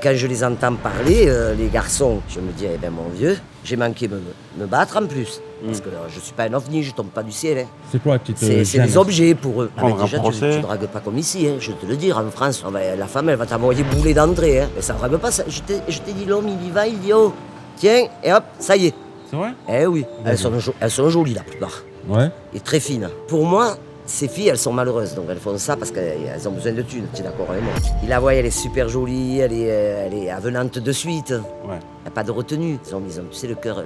Quand je les entends parler, les garçons, je me dis, eh ben mon vieux, j'ai manqué me battre en plus. Parce que je suis pas un ovni, je tombe pas du ciel. Hein. C'est quoi qui te C'est gêne? des objets pour eux. Ah, mais déjà, procès. tu dragues pas comme ici, hein, je te le dis. En France, la femme, elle va t'envoyer bouler d'entrée. Hein. Mais ça drague pas. Ça. Je t'ai dit, l'homme, il y va, il dit, oh, tiens, et hop, ça y est. C'est vrai? Eh oui, elles sont jolies la plupart. Ouais. Et très fines. Pour moi, ces filles, elles sont malheureuses, donc elles font ça parce qu'elles ont besoin de thunes, tu es d'accord avec moi? Il la voit, elle est super jolie, elle est avenante de suite. Ouais. Il n'y a pas de retenue. Ils ont, tu sais, le cœur,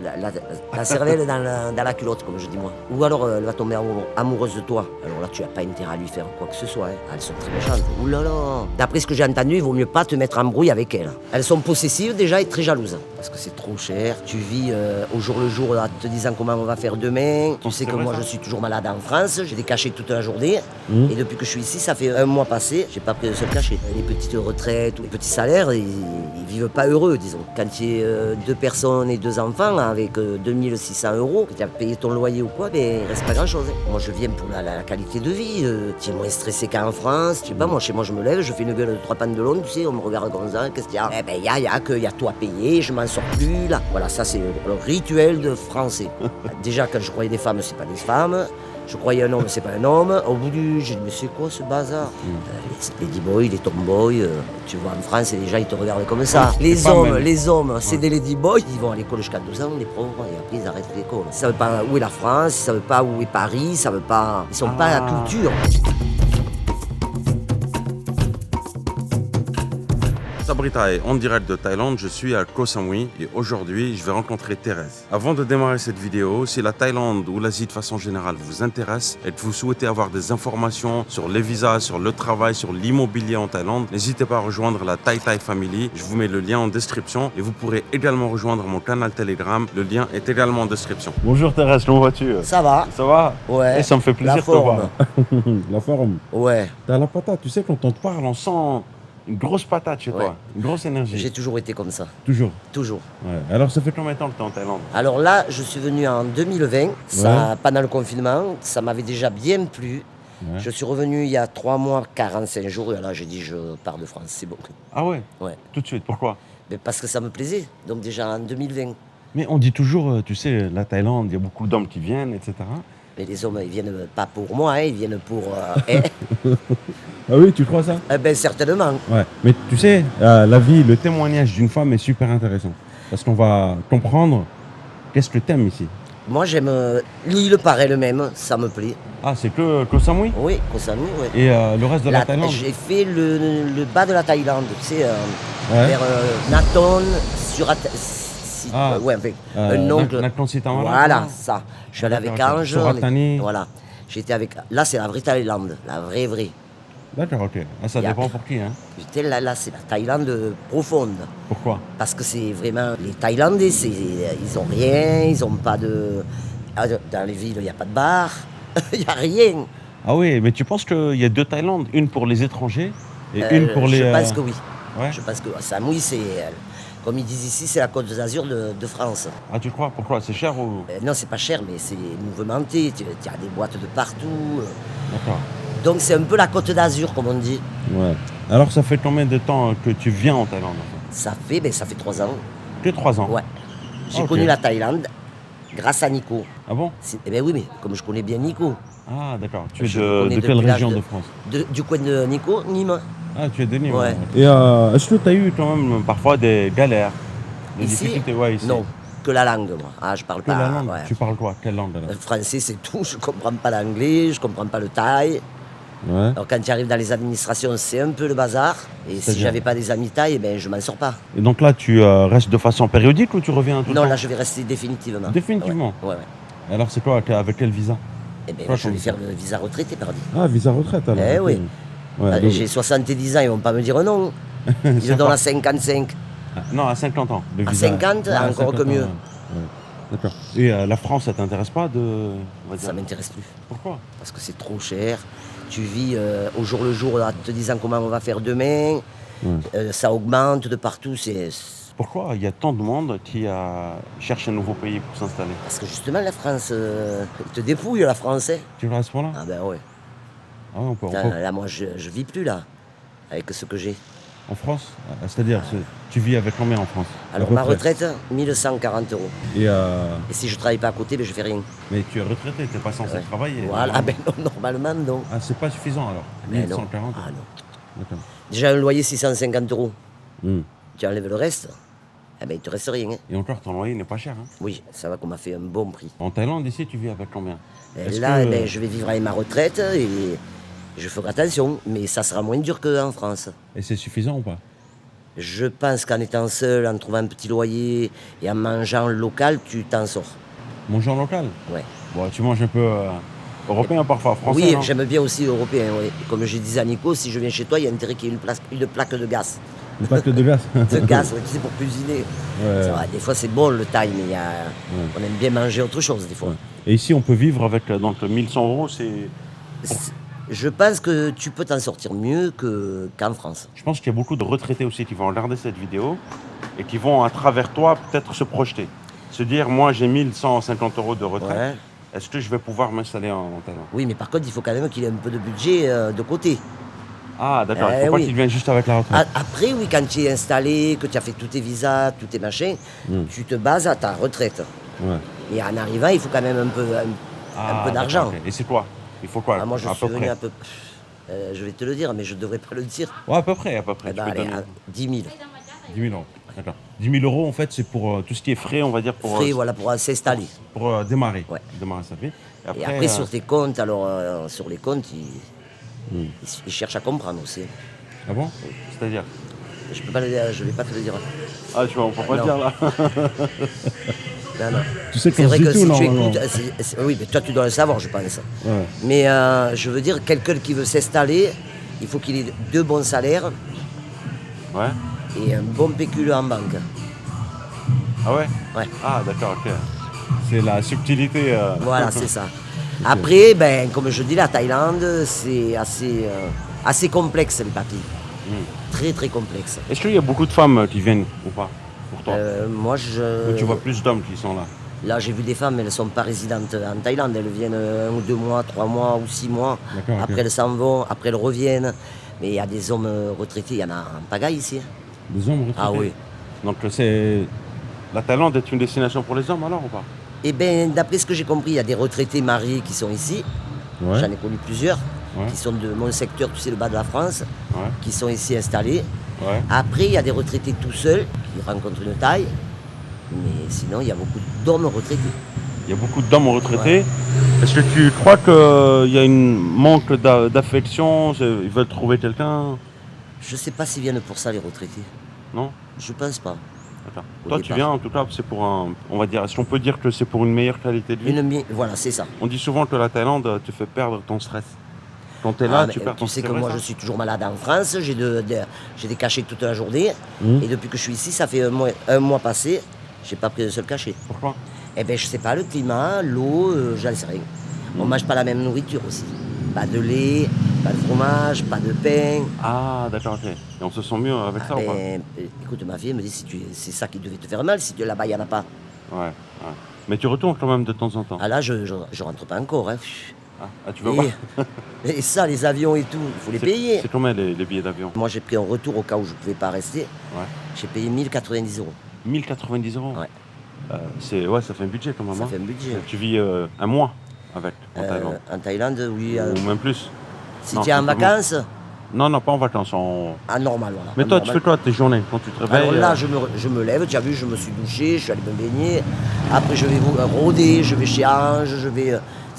la cervelle dans la culotte, comme je dis moi. Ou alors, elle va tomber amoureuse de toi. Alors là, tu n'as pas intérêt à lui faire quoi que ce soit. Hein. Elles sont très méchantes. Ouh là là. D'après ce que j'ai entendu, il vaut mieux pas te mettre en brouille avec elles. Elles sont possessives déjà et très jalouses. Parce que c'est trop cher. Tu vis au jour le jour, en te disant comment on va faire demain. Tu sais que moi, je suis toujours malade en France. J'ai des cachets toute la journée. Et depuis que je suis ici, ça fait un mois passé, j'ai pas pris un seul cachet. Les petites retraites ou les petits salaires, ils vivent pas heureux, disons. Quand tu es 2 personnes et 2 enfants avec 2600 €, que tu as payé ton loyer ou quoi, ben il reste pas grand chose. Hein. Moi je viens pour la qualité de vie. Tu es moins stressé qu'en France. Je sais pas, moi chez moi je me lève, je fais une gueule de 3 pantalons, tu sais, on me regarde comme ça, qu'est-ce qu'il y a? Eh ben il y a tout à payer, je m'en sors plus là. Voilà, ça c'est le rituel de français. Déjà quand je croyais des femmes, c'est pas des femmes. Je croyais un homme, c'est pas un homme. Au bout j'ai dit, mais c'est quoi ce bazar? Les ladyboys, les tomboys, tu vois, en France, les gens, ils te regardent comme ça. Les hommes, c'est des ladyboys. Ils vont à l'école jusqu'à 12 ans, les pauvres, et après, ils arrêtent l'école. Ils savent pas où est la France, ils savent pas où est Paris, ils savent pas... Ils sont pas à la culture. Sabritae, en direct de Thaïlande, je suis à Koh Samui et aujourd'hui, je vais rencontrer Thérèse. Avant de démarrer cette vidéo, si la Thaïlande ou l'Asie de façon générale vous intéresse et que vous souhaitez avoir des informations sur les visas, sur le travail, sur l'immobilier en Thaïlande, n'hésitez pas à rejoindre la Thai Thai Family. Je vous mets le lien en description et vous pourrez également rejoindre mon canal Telegram. Le lien est également en description. Bonjour Thérèse, comment vas-tu? Ça va? Ça va? Ouais. Et ça me fait plaisir de te voir. La forme. Ouais. T'as la patate, tu sais, quand on te parle, on sent... Une grosse patate chez toi, une grosse énergie. J'ai toujours été comme ça. Toujours? Toujours. Ouais. Alors ça fait combien de temps que tu es en Thaïlande? Alors là, je suis venu en 2020, pendant le confinement, ça m'avait déjà bien plu. Ouais. Je suis revenu il y a 3 mois, 45 jours, et là j'ai dit je pars de France, c'est bon. Ah ouais? Ouais. Tout de suite, pourquoi? Mais parce que ça me plaisait, donc déjà en 2020. Mais on dit toujours, tu sais, la Thaïlande, il y a beaucoup d'hommes qui viennent, etc. Mais les hommes, ils viennent pas pour moi, hein, ils viennent pour... Ah oui, tu crois ça? Ben certainement. Ouais, mais tu sais, la vie, le témoignage d'une femme est super intéressant. Parce qu'on va comprendre qu'est-ce que t'aimes ici. Moi j'aime l'île par elle-même, ça me plaît. Ah, c'est que Koh Samui? Oui, Koh Samui, oui. Et le reste de la Thaïlande? J'ai fait le bas de la Thaïlande, tu sais, vers Naton, un oncle. Nakhon Si Thammarat. Voilà, ça. Je suis allé avec Ange. Suratani. Voilà. J'étais avec... Là, c'est la vraie Thaïlande, la vraie. D'accord, ok. Ah, ça dépend pour qui, hein? Putain, là, c'est la Thaïlande profonde. Pourquoi? Parce que c'est vraiment... Les Thaïlandais, ils ont rien, ils ont pas de... Dans les villes, il n'y a pas de bar, il n'y a rien. Ah oui, mais tu penses qu'il y a 2 Thaïlandes, une pour les étrangers et une pour les... Je pense que oui. Ouais. Je pense que Samui, c'est... Comme ils disent ici, c'est la Côte d'Azur de France. Ah, tu crois? Pourquoi? C'est cher ou... Non, c'est pas cher, mais c'est mouvementé. Tu as des boîtes de partout. D'accord. Donc c'est un peu la Côte d'Azur, comme on dit. Ouais. Alors ça fait combien de temps que tu viens en Thaïlande? Ça fait 3 ans. Que 3 ans? Ouais. J'ai connu la Thaïlande grâce à Nico. Ah bon? Eh bien oui, mais comme je connais bien Nico. Ah d'accord. Tu es de quelle région de France? Du coin de Nico, Nîmes. Ah, tu es de Nîmes. Ouais. Et est-ce que tu as eu quand même parfois des galères, des ici, difficultés? Ouais, ici. Non, que la langue, moi. Ah, je parle pas. La langue. Ouais. Tu parles quoi? Quelle langue alors? Le français, c'est tout. Je comprends pas l'anglais, je comprends pas le thaï. Ouais. Alors quand tu arrives dans les administrations, c'est un peu le bazar. Et si j'avais pas des amis thaï, ben, je m'en sors pas. Et donc là, tu restes de façon périodique ou tu reviens tout le temps? Non, là, je vais rester définitivement. Définitivement? Ouais. Alors c'est quoi? Avec quel visa? Eh ben, je vais faire le visa retraité, pardi. Ah, visa retraite alors? Eh oui. Ouais, donc... J'ai 70 ans, ils vont pas me dire non. Ils le donnent à 55. Ah, non, à 50 ans. Le visa. À 50, ouais, encore 50 que mieux. Ouais. D'accord. Et la France, ça t'intéresse pas de... Ça m'intéresse plus. Pourquoi? Parce que c'est trop cher. Tu vis au jour le jour, en te disant comment on va faire demain. Ça augmente de partout. Pourquoi il y a tant de monde qui cherche un nouveau pays pour s'installer? Parce que justement, la France te dépouille, la France. Hein. Tu le restes pour là? Ah ben ouais. Ah, on peut. Là, moi, je vis plus là, avec ce que j'ai. En France? C'est-à-dire, tu vis avec combien en France? Alors ma retraite, 1140 €. Et Et si je travaille pas à côté, ben, je fais rien. mais tu es retraité, tu n'es pas censé Ouais. travailler. Voilà, ben non, normalement non. Ah, c'est pas suffisant alors? Ben non. 1140? Ah non. D'accord. Déjà un loyer 650 €. Hmm. Tu enlèves le reste, eh ben il te reste rien. Hein. Et encore, ton loyer n'est pas cher. Hein? Oui, ça va qu'on m'a fait un bon prix. En Thaïlande, ici, tu vis avec combien? Et Est-ce là, que- eh ben, je vais vivre avec ma retraite et je ferai attention, mais ça sera moins dur qu'en France. Et c'est suffisant ou pas? Je pense qu'en étant seul, en trouvant un petit loyer et en mangeant local, tu t'en sors. Manger local? Ouais. Bon, tu manges un peu européen parfois, français, Oui, non? j'aime bien aussi européen. Oui. Comme je disais à Nico, si je viens chez toi, il y a intérêt qu'il y ait une plaque de gaz. Une plaque de gaz? De gaz, ouais, tu sais, pour cuisiner. Ouais. Ça va, des fois, c'est bon le thaï, mais on aime bien manger autre chose, des fois. Ouais. Et ici, on peut vivre avec donc 1100 €, Je pense que tu peux t'en sortir mieux qu'en France. Je pense qu'il y a beaucoup de retraités aussi qui vont regarder cette vidéo et qui vont, à travers toi, peut-être se projeter. Se dire, moi, j'ai 1150 € de retraite. Ouais. Est-ce que je vais pouvoir m'installer en Thaïlande? Oui, mais par contre, il faut quand même qu'il ait un peu de budget de côté. Ah, d'accord. Il ne Eh faut pas oui. qu'il vienne juste avec la retraite. Après, oui, quand tu es installé, que tu as fait tous tes visas, tous tes machins, tu te bases à ta retraite. Ouais. Et en arrivant, il faut quand même un peu Ah, d'argent. d'accord, ok. Et c'est quoi? Il faut quoi? Ah, moi, je à suis peu venu près. à peu je vais te le dire, mais je ne devrais pas le dire. Ouais, à peu près, à peu près. Eh ben, Tu peux allez, donner à 10 000. 10 000 €. D'accord. 10 000 €, en fait, c'est pour tout ce qui est frais, on va dire, pour, Frais, voilà, pour s'installer. pour démarrer. Ouais. Démarrer sa vie. Et après, sur tes comptes, alors, sur les comptes, ils cherchent à comprendre aussi. Ah bon? C'est-à-dire? Je peux pas le dire, je vais pas te le dire. Ah, tu vois, on peut pas Non. dire là. Non, non. Tu sais C'est qu'on vrai se dit que tout, si tu normalement. écoutes, oui, mais toi tu dois le savoir, je pense. Ouais. Mais je veux dire, quelqu'un qui veut s'installer, il faut qu'il ait 2 bons salaires Ouais. et un bon pécule en banque. Ah ouais? Ouais. Ah, d'accord, ok. C'est la subtilité. Voilà, c'est ça. Après, ben, comme je dis, la Thaïlande, c'est assez complexe les papiers. Très très complexe. Est-ce qu'il y a beaucoup de femmes qui viennent ou pas pour toi? Moi, Ou tu vois plus d'hommes qui sont là? là, j'ai vu des femmes, elles ne sont pas résidentes en Thaïlande. Elles viennent 1 ou 2 mois, 3 mois ou 6 mois. D'accord, ok. Après, elles s'en vont, après, elles reviennent. Mais il y a des hommes retraités, il y en a en pagaille ici. Des hommes retraités? Ah oui. Donc c'est... La Thaïlande est une destination pour les hommes alors ou pas? Eh bien, d'après ce que j'ai compris, il y a des retraités mariés qui sont ici. Ouais. J'en ai connu plusieurs. Ouais. Qui sont de mon secteur, tu sais, le bas de la France. Ouais. Qui sont ici installés. Ouais. Après, il y a des retraités tout seuls qui rencontrent une taille. Mais sinon, il y a beaucoup d'hommes retraités. Il y a beaucoup d'hommes retraités. Est-ce que tu crois qu'il y a un manque d'affection? Ils veulent trouver quelqu'un? Je ne sais pas s'ils viennent pour ça, les retraités. Non? Je pense pas. D'accord. Au Toi, tu départ. viens en tout cas, c'est pour un... On va dire, est-ce qu'on peut dire que c'est pour une meilleure qualité de vie? Voilà, c'est ça. On dit souvent que la Thaïlande te fait perdre ton stress. Quand tu es Ah, là, mais tu perds ton tu sais stress. que moi, je suis toujours malade en France. J'ai des cachets toute la journée. Et depuis que je suis ici, ça fait un mois passé. J'ai pas pris un seul cachet. Pourquoi? Eh bien, je sais pas, le climat, l'eau, j'en sais rien. On mange pas la même nourriture aussi. Pas de lait, pas de fromage, pas de pain. Ah, d'accord, ok. Et on se sent mieux avec ça ou pas? Écoute, ma fille me dit, c'est ça qui devait te faire mal, si là-bas, il n'y en a pas. Ouais, ouais. Mais tu retournes quand même de temps en temps. Ah là, je rentre pas encore. Hein. Ah, tu veux pas? Et ça, les avions et tout, il faut les payer. C'est combien les billets d'avion? Moi, j'ai pris un retour au cas où je ne pouvais pas rester. Ouais. J'ai payé 1090 €. 1090 €? Ouais. Ouais, ça fait un budget quand même. Ça hein. fait un budget. Tu vis un mois avec en Thaïlande. En Thaïlande, oui. Ou même plus. Si Non, tu es en simplement. vacances, Non, non, pas en vacances. normal, voilà. Mais en toi, tu normal. fais quoi tes journées quand tu te réveilles? Alors là, je me lève, tu as vu, je me suis douché, je suis allé me baigner. Après, je vais rôder, je vais chez Ange, je vais,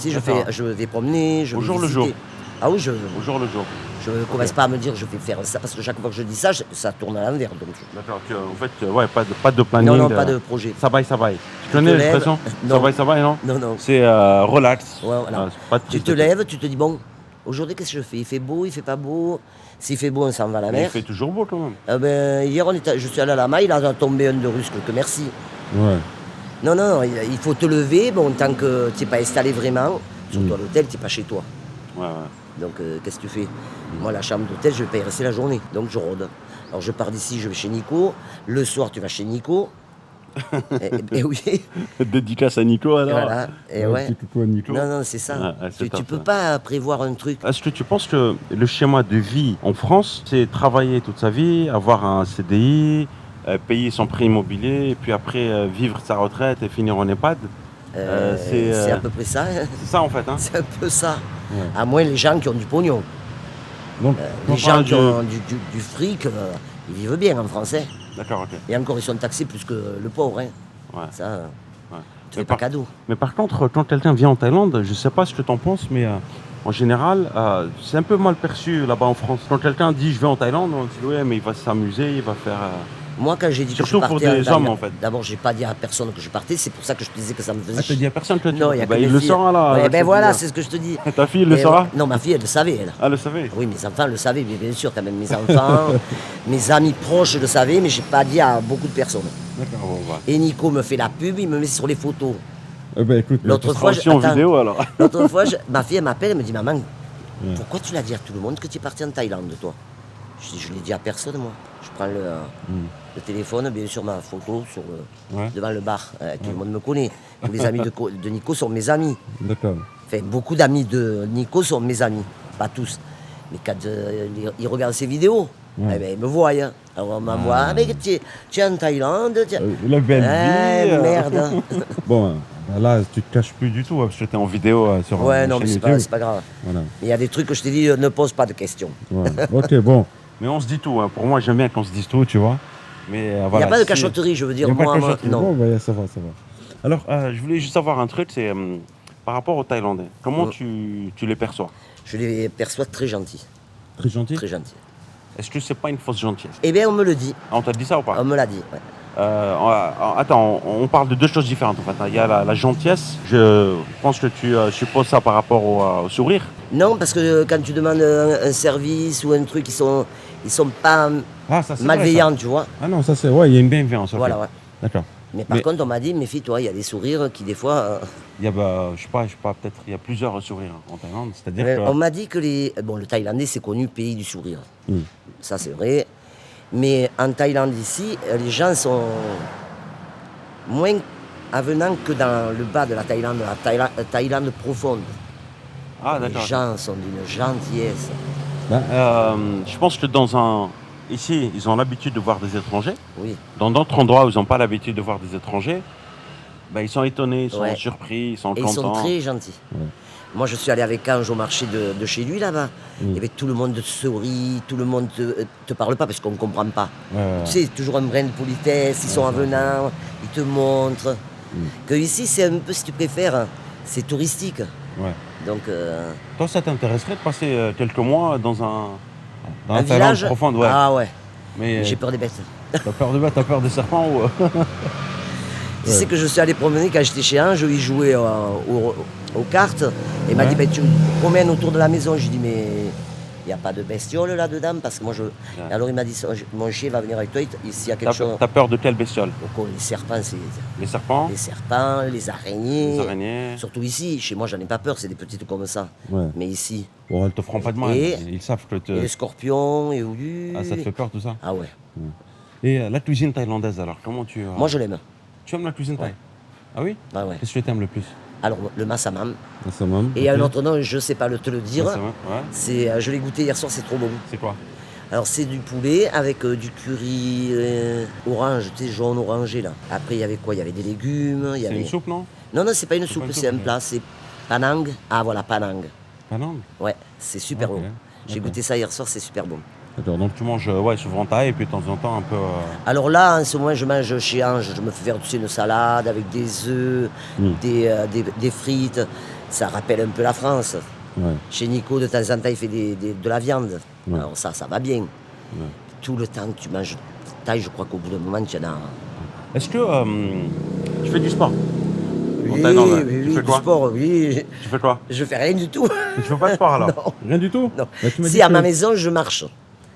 D'accord. je vais promener, je Au vais jour le visiter. jour. Ah oui, Au jour le jour. je ne commence pas à me dire je vais faire ça, parce que chaque fois que je dis ça, ça tourne à l'envers. Donc, D'accord. En fait, ouais, pas de planning. non, pas de projet. Ça vaille, ça vaille. Tu te connais lèves. l'expression? Non. Ça vaille, non? Non, non. C'est relax. Ouais, voilà. C'est pas de Tu prise te de tête. lèves, tu te dis bon, aujourd'hui qu'est-ce que je fais? Il fait beau, il fait pas beau. S'il fait beau, on s'en va à la Mais il mer. fait toujours beau quand même. Hier, je suis allé à la maille, il a tombé un de russe, que merci. Ouais. Non, il faut te lever, bon, tant que tu n'es pas installé vraiment, surtout à l'hôtel, tu n'es pas chez toi. Ouais. Donc, qu'est-ce que tu fais? Moi, la chambre d'hôtel, je ne vais pas y rester la journée, donc je rôde. Alors, je pars d'ici, je vais chez Nico. Le soir, tu vas chez Nico. Et oui, Dédicace à Nico alors. voilà. Et ouais. Petit coucou à Nico. Non, non, c'est ça. Ouais, c'est Tu top, peux ouais. pas prévoir un truc. Est-ce que tu penses que le schéma de vie en France, c'est travailler toute sa vie, avoir un CDI, payer son prêt immobilier, et puis après vivre sa retraite et finir en EHPAD? C'est à peu près ça. Hein. C'est ça en fait, hein? C'est un peu ça. Ouais. À moins les gens qui ont du pognon. Donc, Les gens qui ont du fric, ils vivent bien en français. D'accord, ok. Et encore, ils sont taxés plus que le pauvre. Hein. Ouais. Ça, Ouais. tu fais pas cadeau. Mais par contre, quand quelqu'un vient en Thaïlande, je sais pas ce que tu en penses, mais en général, c'est un peu mal perçu là-bas en France. Quand quelqu'un dit je vais en Thaïlande, on dit ouais, mais il va s'amuser, il va faire. Moi, quand j'ai dit que je Surtout partais pour des en Thaïlande, hommes, en fait. d'abord, j'ai pas dit à personne que je partais. C'est pour ça que je te disais que ça me faisait Ah, tu dis à personne que tu Non, il y a que il mes le filles. saura là. Ouais, je ben te voilà, dis. c'est ce que je te dis. Ta fille, elle le Et, saura? non, ma fille, elle le savait, elle. Ah, elle le savait. Oui, mes enfants le savaient, mais bien sûr, quand même, mes enfants, mes amis proches le savaient, mais j'ai pas dit à beaucoup de personnes. D'accord, bon, bah. Et Nico me fait la pub, il me met sur les photos. Eh ben écoute, L'autre tu seras fois, aussi en attends. vidéo alors. L'autre fois, ma fille, elle m'appelle, elle me dit, maman, pourquoi tu l'as dit à tout le monde que tu es parti en Thaïlande, toi? Je dis, je l'ai dit à personne, moi. Je prends le téléphone, bien sûr, ma photo sur devant le bar. Tout le monde me connaît. Tous les amis de Nico sont mes amis. D'accord. Enfin, beaucoup d'amis de Nico sont mes amis. Pas tous. Mais quand ils regardent ces vidéos, eh ben, ils me voient. Hein. Alors on m'envoie, ah, mais tu es en Thaïlande. La belle vie. Merde. Hein. Bon, bah là, tu te caches plus du tout, parce que tu es en vidéo sur Ouais, la non, mais chaîne c'est YouTube. pas grave. Voilà. Il y a des trucs que je t'ai dit, ne pose pas de questions. Ouais. Ok, bon. Mais on se dit tout. Hein. Pour moi, j'aime bien qu'on se dise tout, tu vois. Mais Il n'y voilà. a pas de si- cachotterie, je veux Il dire. n'y a pas de Moi, cachotterie. non. Bon, bah, ça va, ça va. Alors, je voulais juste savoir un truc, c'est par rapport aux Thaïlandais. Comment tu les perçois? Je les perçois très gentils. Très gentil. Très gentils. Est-ce que c'est pas une fausse gentillesse? Eh bien, on me le dit. Ah, on t'a dit ça ou pas? On me l'a dit. Ouais. Attends, on parle de deux choses différentes en fait. Il y a la gentillesse. Je pense que tu supposes ça par rapport au sourire. Non, parce que quand tu demandes un service ou un truc, ils sont pas Ah, ça c'est malveillants, vrai, tu vois. ça. Ah non, ça c'est ouais, il y a une bienveillance. ok. Voilà, ouais. D'accord. Mais par Mais- contre, on m'a dit, méfie-toi, il y a des sourires qui, des fois. Il y a, je sais pas, peut-être il y a plusieurs sourires en Thaïlande. C'est-à-dire que On m'a dit que le Thaïlandais, c'est connu pays du sourire. Mm. Ça, c'est vrai. Mais en Thaïlande, ici, les gens sont moins avenants que dans le bas de la Thaïlande, Thaïlande profonde. ah Les d'accord. gens sont d'une gentillesse. Je pense que ici, ils ont l'habitude de voir des étrangers. Oui. Dans d'autres endroits où ils n'ont pas l'habitude de voir des étrangers, ils sont étonnés, ils sont Ouais. surpris, ils sont Et ils contents. sont très gentils. Ouais. Moi, je suis allé avec Ange au marché de chez lui, là-bas. Mm. Et bien, tout le monde te sourit, tout le monde te parle pas parce qu'on ne comprend pas. Ouais, ouais, Tu sais, toujours un brin de politesse, ils sont avenants, ils te montrent. Que ici, c'est un peu, si tu préfères, c'est touristique. ouais. Donc, Toi, ça t'intéresserait de passer quelques mois dans un un Thaïlande village profonde, ouais. Ah ouais, Mais j'ai peur des bêtes. t'as peur de t'as peur des serpents ou Tu sais que je suis allé promener quand j'étais chez Ange, il jouait aux cartes. Et il m'a Ouais. dit, tu me promènes autour de la maison. J'ai dit, mais il n'y a pas de bestioles là-dedans parce que moi je. Et alors il m'a dit, mon chien va venir avec toi, s'il y a quelque chose. T'as peur de quelle bestiole? Donc, les serpents, c'est Les serpents, les serpents, les araignées. les araignées. Surtout ici, chez moi, j'en ai pas peur, c'est des petites comme ça. Ouais. Mais ici, Bon, elles te feront pas de mal. Et- Ils savent que et les scorpions, et Ah, ça te fait peur tout ça? Ah ouais. Et la cuisine thaïlandaise alors, comment tu... Moi, je l'aime. Tu aimes la cuisine thaï? Ouais. Ah oui? Ah ouais. Qu'est-ce que tu aimes le plus? Alors, le massamam. Massamam. Et il y a un autre nom, je sais pas te le dire. Massamam, ouais. Je l'ai goûté hier soir, c'est trop bon. C'est quoi? Alors, c'est du poulet avec du curry orange, tu sais, jaune orangé là. Après, il y avait quoi? Il y avait des légumes. Il y C'est avait... une soupe, non? Non, non, c'est pas une C'est soupe, pas une c'est un soupe, plat. C'est panang. Ah, voilà, panang. Panang? Ouais, c'est super Ok, bon. J'ai d'accord. goûté ça hier soir, c'est super bon. D'accord, donc tu manges souvent thaï et puis de temps en temps un peu... Alors là, en ce moment, je mange chez Ange, je me fais faire tu sais, une salade avec des œufs, des frites. Ça rappelle un peu la France. Ouais. Chez Nico, de temps en temps, il fait de la viande. Ouais. Alors ça va bien. Tout le temps que tu manges thaï, je crois qu'au bout d'un moment, tu en as... Est-ce que tu fais du sport? En Oui, Thaïlande, ouais. oui, Tu oui, fais du quoi? sport, oui. Tu fais quoi? Je fais rien du tout. Tu fais pas de sport alors? Non. Rien du tout? Non. Bah, tu m'as Si, dit à que- ma maison, je marche.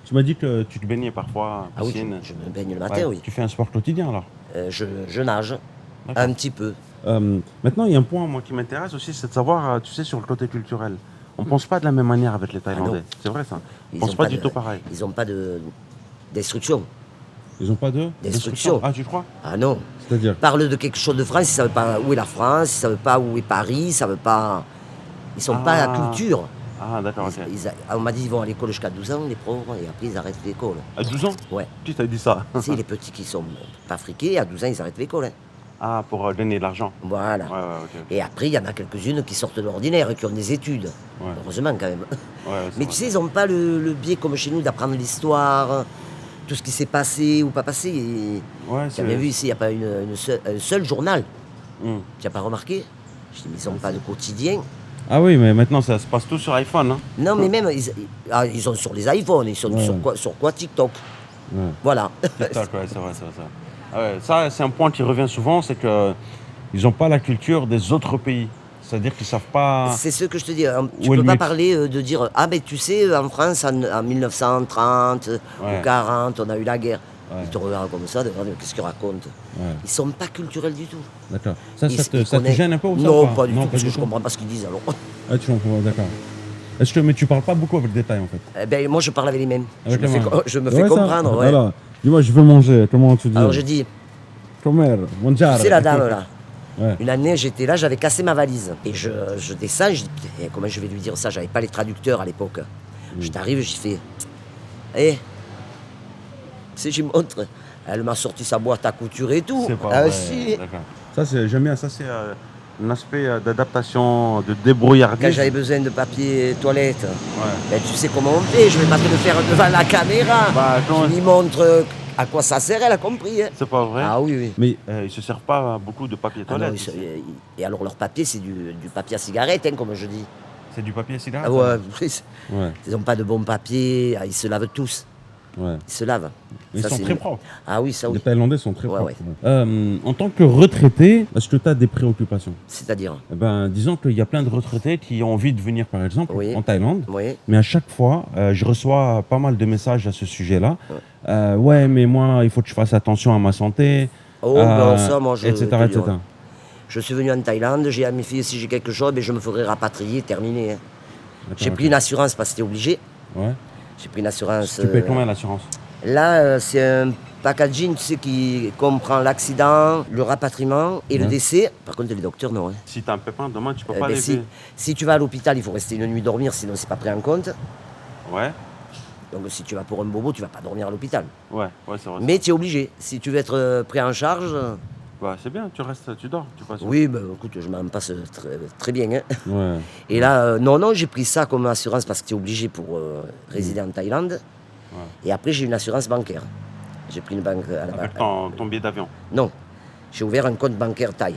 Tu m'as dit que tu te baignais parfois, Ah oui, piscine. je me baigne le Ouais. matin, oui. Tu fais un sport quotidien alors? Je nage, D'accord. un petit peu. Maintenant, il y a un point moi, qui m'intéresse aussi, c'est de savoir, tu sais, sur le côté culturel. On pense pas de la même manière avec les Thaïlandais. non. C'est vrai ça? On Ils pense ont pas pas du de- tout pareil. Ils n'ont pas d'instruction. Ils n'ont pas de Destruction. Ah, tu crois? Ah non. C'est-à-dire? Parle de quelque chose de France, ils ne savent pas où est la France, ils ne savent pas où est Paris, ils ne savent pas. Ils ne sont pas à la culture. Ah, d'accord, ok. On m'a dit qu'ils vont à l'école jusqu'à 12 ans, les pauvres, et après ils arrêtent l'école. À 12 ans? Ouais. Qui t'a dit ça? Tu sais, les petits qui sont pas friqués, à 12 ans, ils arrêtent l'école. Hein. Ah, pour donner de l'argent. Voilà. Ouais, ok. Et après, il y en a quelques-unes qui sortent de l'ordinaire, qui ont des études. Ouais. Heureusement, quand même. Ouais, c'est Mais vrai. tu sais, ils n'ont pas le biais comme chez nous d'apprendre l'histoire, tout ce qui s'est passé ou pas passé. Et Ouais, tu as bien vu ici, il n'y a pas un seul journal. Hmm. Tu n'as pas remarqué? Je dis, mais ils n'ont pas de quotidien. Ah oui, mais maintenant, ça se passe tout sur iPhone. Hein. Non, mais même, ils sont sur les iPhones, ils sont sur quoi TikTok. Ouais. Voilà. TikTok, ouais, c'est vrai. Ah ouais, ça, c'est un point qui revient souvent, c'est qu'ils n'ont pas la culture des autres pays. C'est-à-dire qu'ils ne savent pas... C'est ce que je te dis. Tu Où est peux le pas mix. parler de dire ah ben tu sais en France en 1930 Ouais. ou 40 on a eu la guerre. Ouais. Ils te regardent comme ça, qu'est-ce qu'ils racontent? Ouais, Ils sont pas culturels du tout. d'accord. Ça, Ils- ça te ils connaissent- gêne un peu ou ça Non, ou pas du tout, parce que du je tout. comprends pas ce qu'ils disent alors. Ah, tu comprends, d'accord. Mais tu parles pas beaucoup avec détail, en fait. Eh ben, moi je parle avec les mêmes. Avec les mains. Je me fais Ouais, ça. comprendre. Ouais. Alors, dis-moi, je veux manger. Comment tu dis? Alors je dis, Comer, mangiare. tu sais la dame là, Ouais. une année j'étais là, j'avais cassé ma valise. Et je descends, je dis putain, comment je vais lui dire ça? J'avais pas les traducteurs à l'époque. Je t'arrive, j'y fais, tu sais, j'y montre. Elle m'a sorti sa boîte à couture et tout. C'est pas Ah vrai. si. D'accord. Ça, j'aime bien. Ça, c'est un aspect d'adaptation, de débrouillardise. Quand j'avais besoin de papier toilette, Ouais. ben, tu sais comment on fait, je vais pas te le faire devant la caméra. Bah, comment- Je lui montre à quoi ça sert, elle a compris. Hein. C'est pas vrai? Ah oui, oui. Mais ils se servent pas beaucoup de papier Ah non, toilette. ils ici. et alors leur papier, c'est du papier à cigarette, hein, comme je dis. C'est du papier cigarette? Ah ouais, Ouais. ils n'ont pas de bon papier, ils se lavent tous. Ouais. Ils se lavent. Ils Ça, sont c'est très une- propres. Ah oui, ça Les oui. Thaïlandais sont très Ouais, propres. En tant que retraité, est-ce que tu as des préoccupations? C'est-à-dire, Eh ben, disons qu'il y a plein de retraités qui ont envie de venir, par exemple, Oui. en Thaïlande. oui. Mais à chaque fois, je reçois pas mal de messages à ce sujet-là. Ouais, mais moi, il faut que je fasse attention à ma santé. Oh, ben ça, moi, je etc., te etc. dirais. Je suis venu en Thaïlande, j'ai à mes filles, si j'ai quelque chose, ben, je me ferai rapatrier, terminé. Hein. D'accord, J'ai ok. pris une assurance parce que c'était obligé. Ouais. J'ai pris une assurance. Tu payes combien l'assurance? Là, c'est un packaging, tu sais, qui comprend l'accident, le rapatriement et le Ouais. décès. Par contre, les docteurs, non. Hein. Si tu as un pépin, demain, tu peux Eh pas ben, les si tu vas à l'hôpital, il faut rester une nuit dormir, sinon c'est pas pris en compte. Ouais, Donc si tu vas pour un bobo, tu vas pas dormir à l'hôpital. ouais, c'est vrai. Mais tu es obligé. Si tu veux être pris en charge, Bah, c'est bien, tu restes, tu dors, tu passes. oui, ben, écoute, je m'en passe très bien. Hein. Ouais. Et là, non, j'ai pris ça comme assurance parce que tu es obligé pour résider en Thaïlande. Et après, j'ai une assurance bancaire. J'ai pris une banque à la Avec banque. ton billet d'avion. Non, j'ai ouvert un compte bancaire Thaï.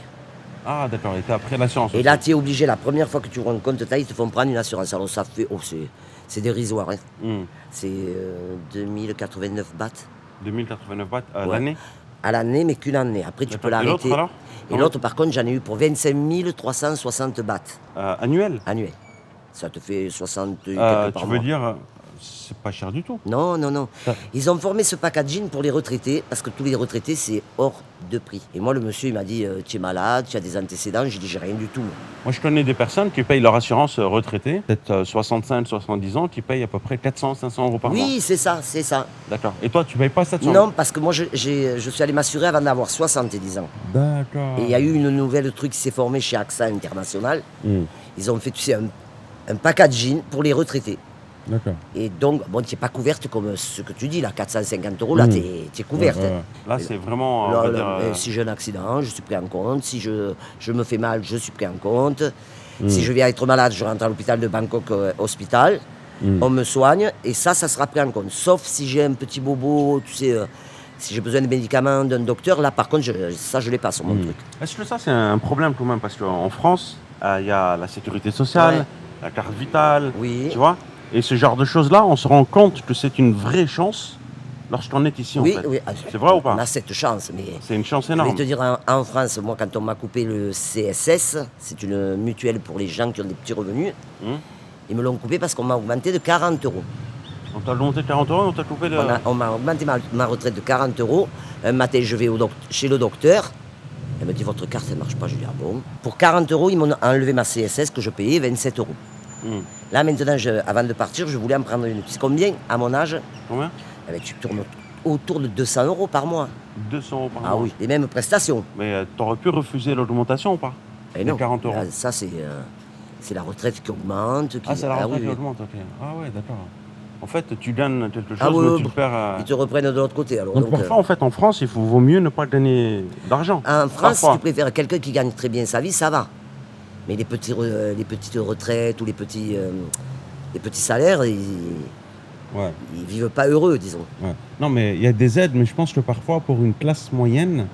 Ah, d'accord, et t'as pris l'assurance. Et aussi. là, tu es obligé, la première fois que tu ouvres un compte Thaï, ils te font prendre une assurance. Alors ça fait, c'est dérisoire. Hein. Hmm. C'est 2089 bahts 2089 bahts à Ouais. l'année. à l'année, mais qu'une année. Après, tu peux D'accord. Et l'autre, l'arrêter. alors Et l'autre, par contre, j'en ai eu pour 25 360 bahts Annuel. annuels. Ça te fait 60 et quelques par Tu mois. veux dire, c'est pas cher du tout. Non, non, non. Ça- Ils ont formé ce packaging pour les retraités, parce que tous les retraités, c'est hors de prix. Et moi, le monsieur, il m'a dit, tu es malade, tu as des antécédents. J'ai dit, j'ai rien du tout. moi. Moi, je connais des personnes qui payent leur assurance retraitée, peut-être 65, 70 ans, qui payent à peu près 400, 500 euros par mois. Oui, c'est ça, c'est ça. D'accord. Et toi, tu payes pas 700? Non, parce que moi, je suis allé m'assurer avant d'avoir 70 ans. D'accord. Et il y a eu une nouvelle truc qui s'est formé chez AXA International. Hmm. Ils ont fait, tu sais, un packaging pour les retraités. D'accord. Et donc, bon, tu n'es pas couverte comme ce que tu dis, là, 450 euros, là, tu es couverte. Ouais, ouais. Là, c'est vraiment. on Là, va là, dire, si j'ai un accident, je suis pris en compte. Si je me fais mal, je suis pris en compte. Si je viens être malade, je rentre à l'hôpital de Bangkok Hospital. On me soigne. Et ça sera pris en compte. Sauf si j'ai un petit bobo, tu sais, si j'ai besoin de médicaments d'un docteur. Là, par contre, ça, je l'ai pas sur mon truc. Est-ce que ça, c'est un problème quand même? Parce qu'en France, il y a la sécurité sociale, Ouais. la carte vitale, Oui. tu vois? Et ce genre de choses-là, on se rend compte que c'est une vraie chance lorsqu'on est ici, Oui, en fait. oui. C'est vrai ou pas? On a cette chance, mais... C'est une chance Je énorme. vais te dire, en France, moi, quand on m'a coupé le CSS, c'est une mutuelle pour les gens qui ont des petits revenus, Hum. ils me l'ont coupé parce qu'on m'a augmenté de 40 euros. On t'a monté 40 euros, on t'a coupé le... On m'a augmenté ma retraite de 40 euros. Un matin, je vais chez le docteur. Elle me dit, votre carte, elle ne marche pas. Je lui dis, ah bon. Pour 40 euros, ils m'ont enlevé ma CSS que je payais 27 euros. Hum. Là, maintenant, avant de partir, je voulais en prendre une. Tu sais combien, à mon âge? Combien? Eh ben, tu tournes autour de 200 € par mois. 200 € par Ah mois. oui, les mêmes prestations. Mais tu aurais pu refuser l'augmentation ou pas? Et Les non, 40 €. là, ça c'est la retraite qui augmente. Ah, c'est la Ah retraite oui, qui oui. augmente, ok. Ah ouais, d'accord. En fait, tu gagnes quelque chose, Ah oui, mais oui, tu le bah, perds. ils te reprennent de l'autre côté. Alors, Donc parfois, en fait, en France, vaut mieux ne pas gagner d'argent. en France, si Parfois. tu préfères quelqu'un qui gagne très bien sa vie, ça va. Mais les petites retraites ou les petits salaires, Ouais, ils vivent pas heureux, disons. ouais. Non, mais il y a des aides, mais je pense que parfois, pour une classe moyenne,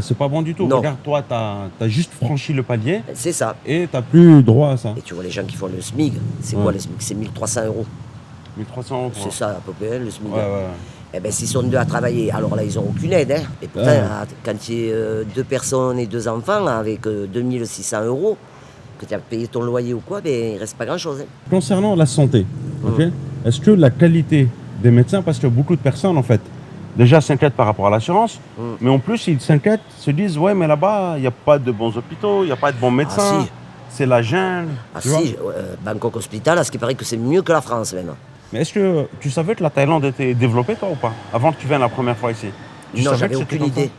c'est pas bon du tout. Non. Regarde, toi, t'as juste franchi le palier C'est ça. et t'as plus droit à ça. Et tu vois les gens qui font le SMIG. C'est Ouais. quoi le SMIG? C'est 1300 €. 1300 € pour... C'est ça à peu près, le SMIG. Ouais, ouais. Eh bien, s'ils sont deux à travailler, alors là, ils n'ont aucune aide. Hein. Et pourtant, Ouais. quand il y a 2 personnes et 2 enfants, avec 2600 €, que tu as payé ton loyer ou quoi, ben, il ne reste pas grand-chose. Hein. Concernant la santé, ok, est-ce que la qualité des médecins, parce que beaucoup de personnes, en fait, déjà s'inquiètent par rapport à l'assurance, mais en plus, ils s'inquiètent, se disent, ouais, mais là-bas, il n'y a pas de bons hôpitaux, il n'y a pas de bons médecins, si. c'est la jungle. Ah tu vois. si, Bangkok Hospital, à ce qui paraît que c'est mieux que la France même. Mais est-ce que tu savais que la Thaïlande était développée, toi, ou pas? Avant que tu viennes la première fois ici? Tu Non, savais j'avais que c'était aucune comme ça? idée.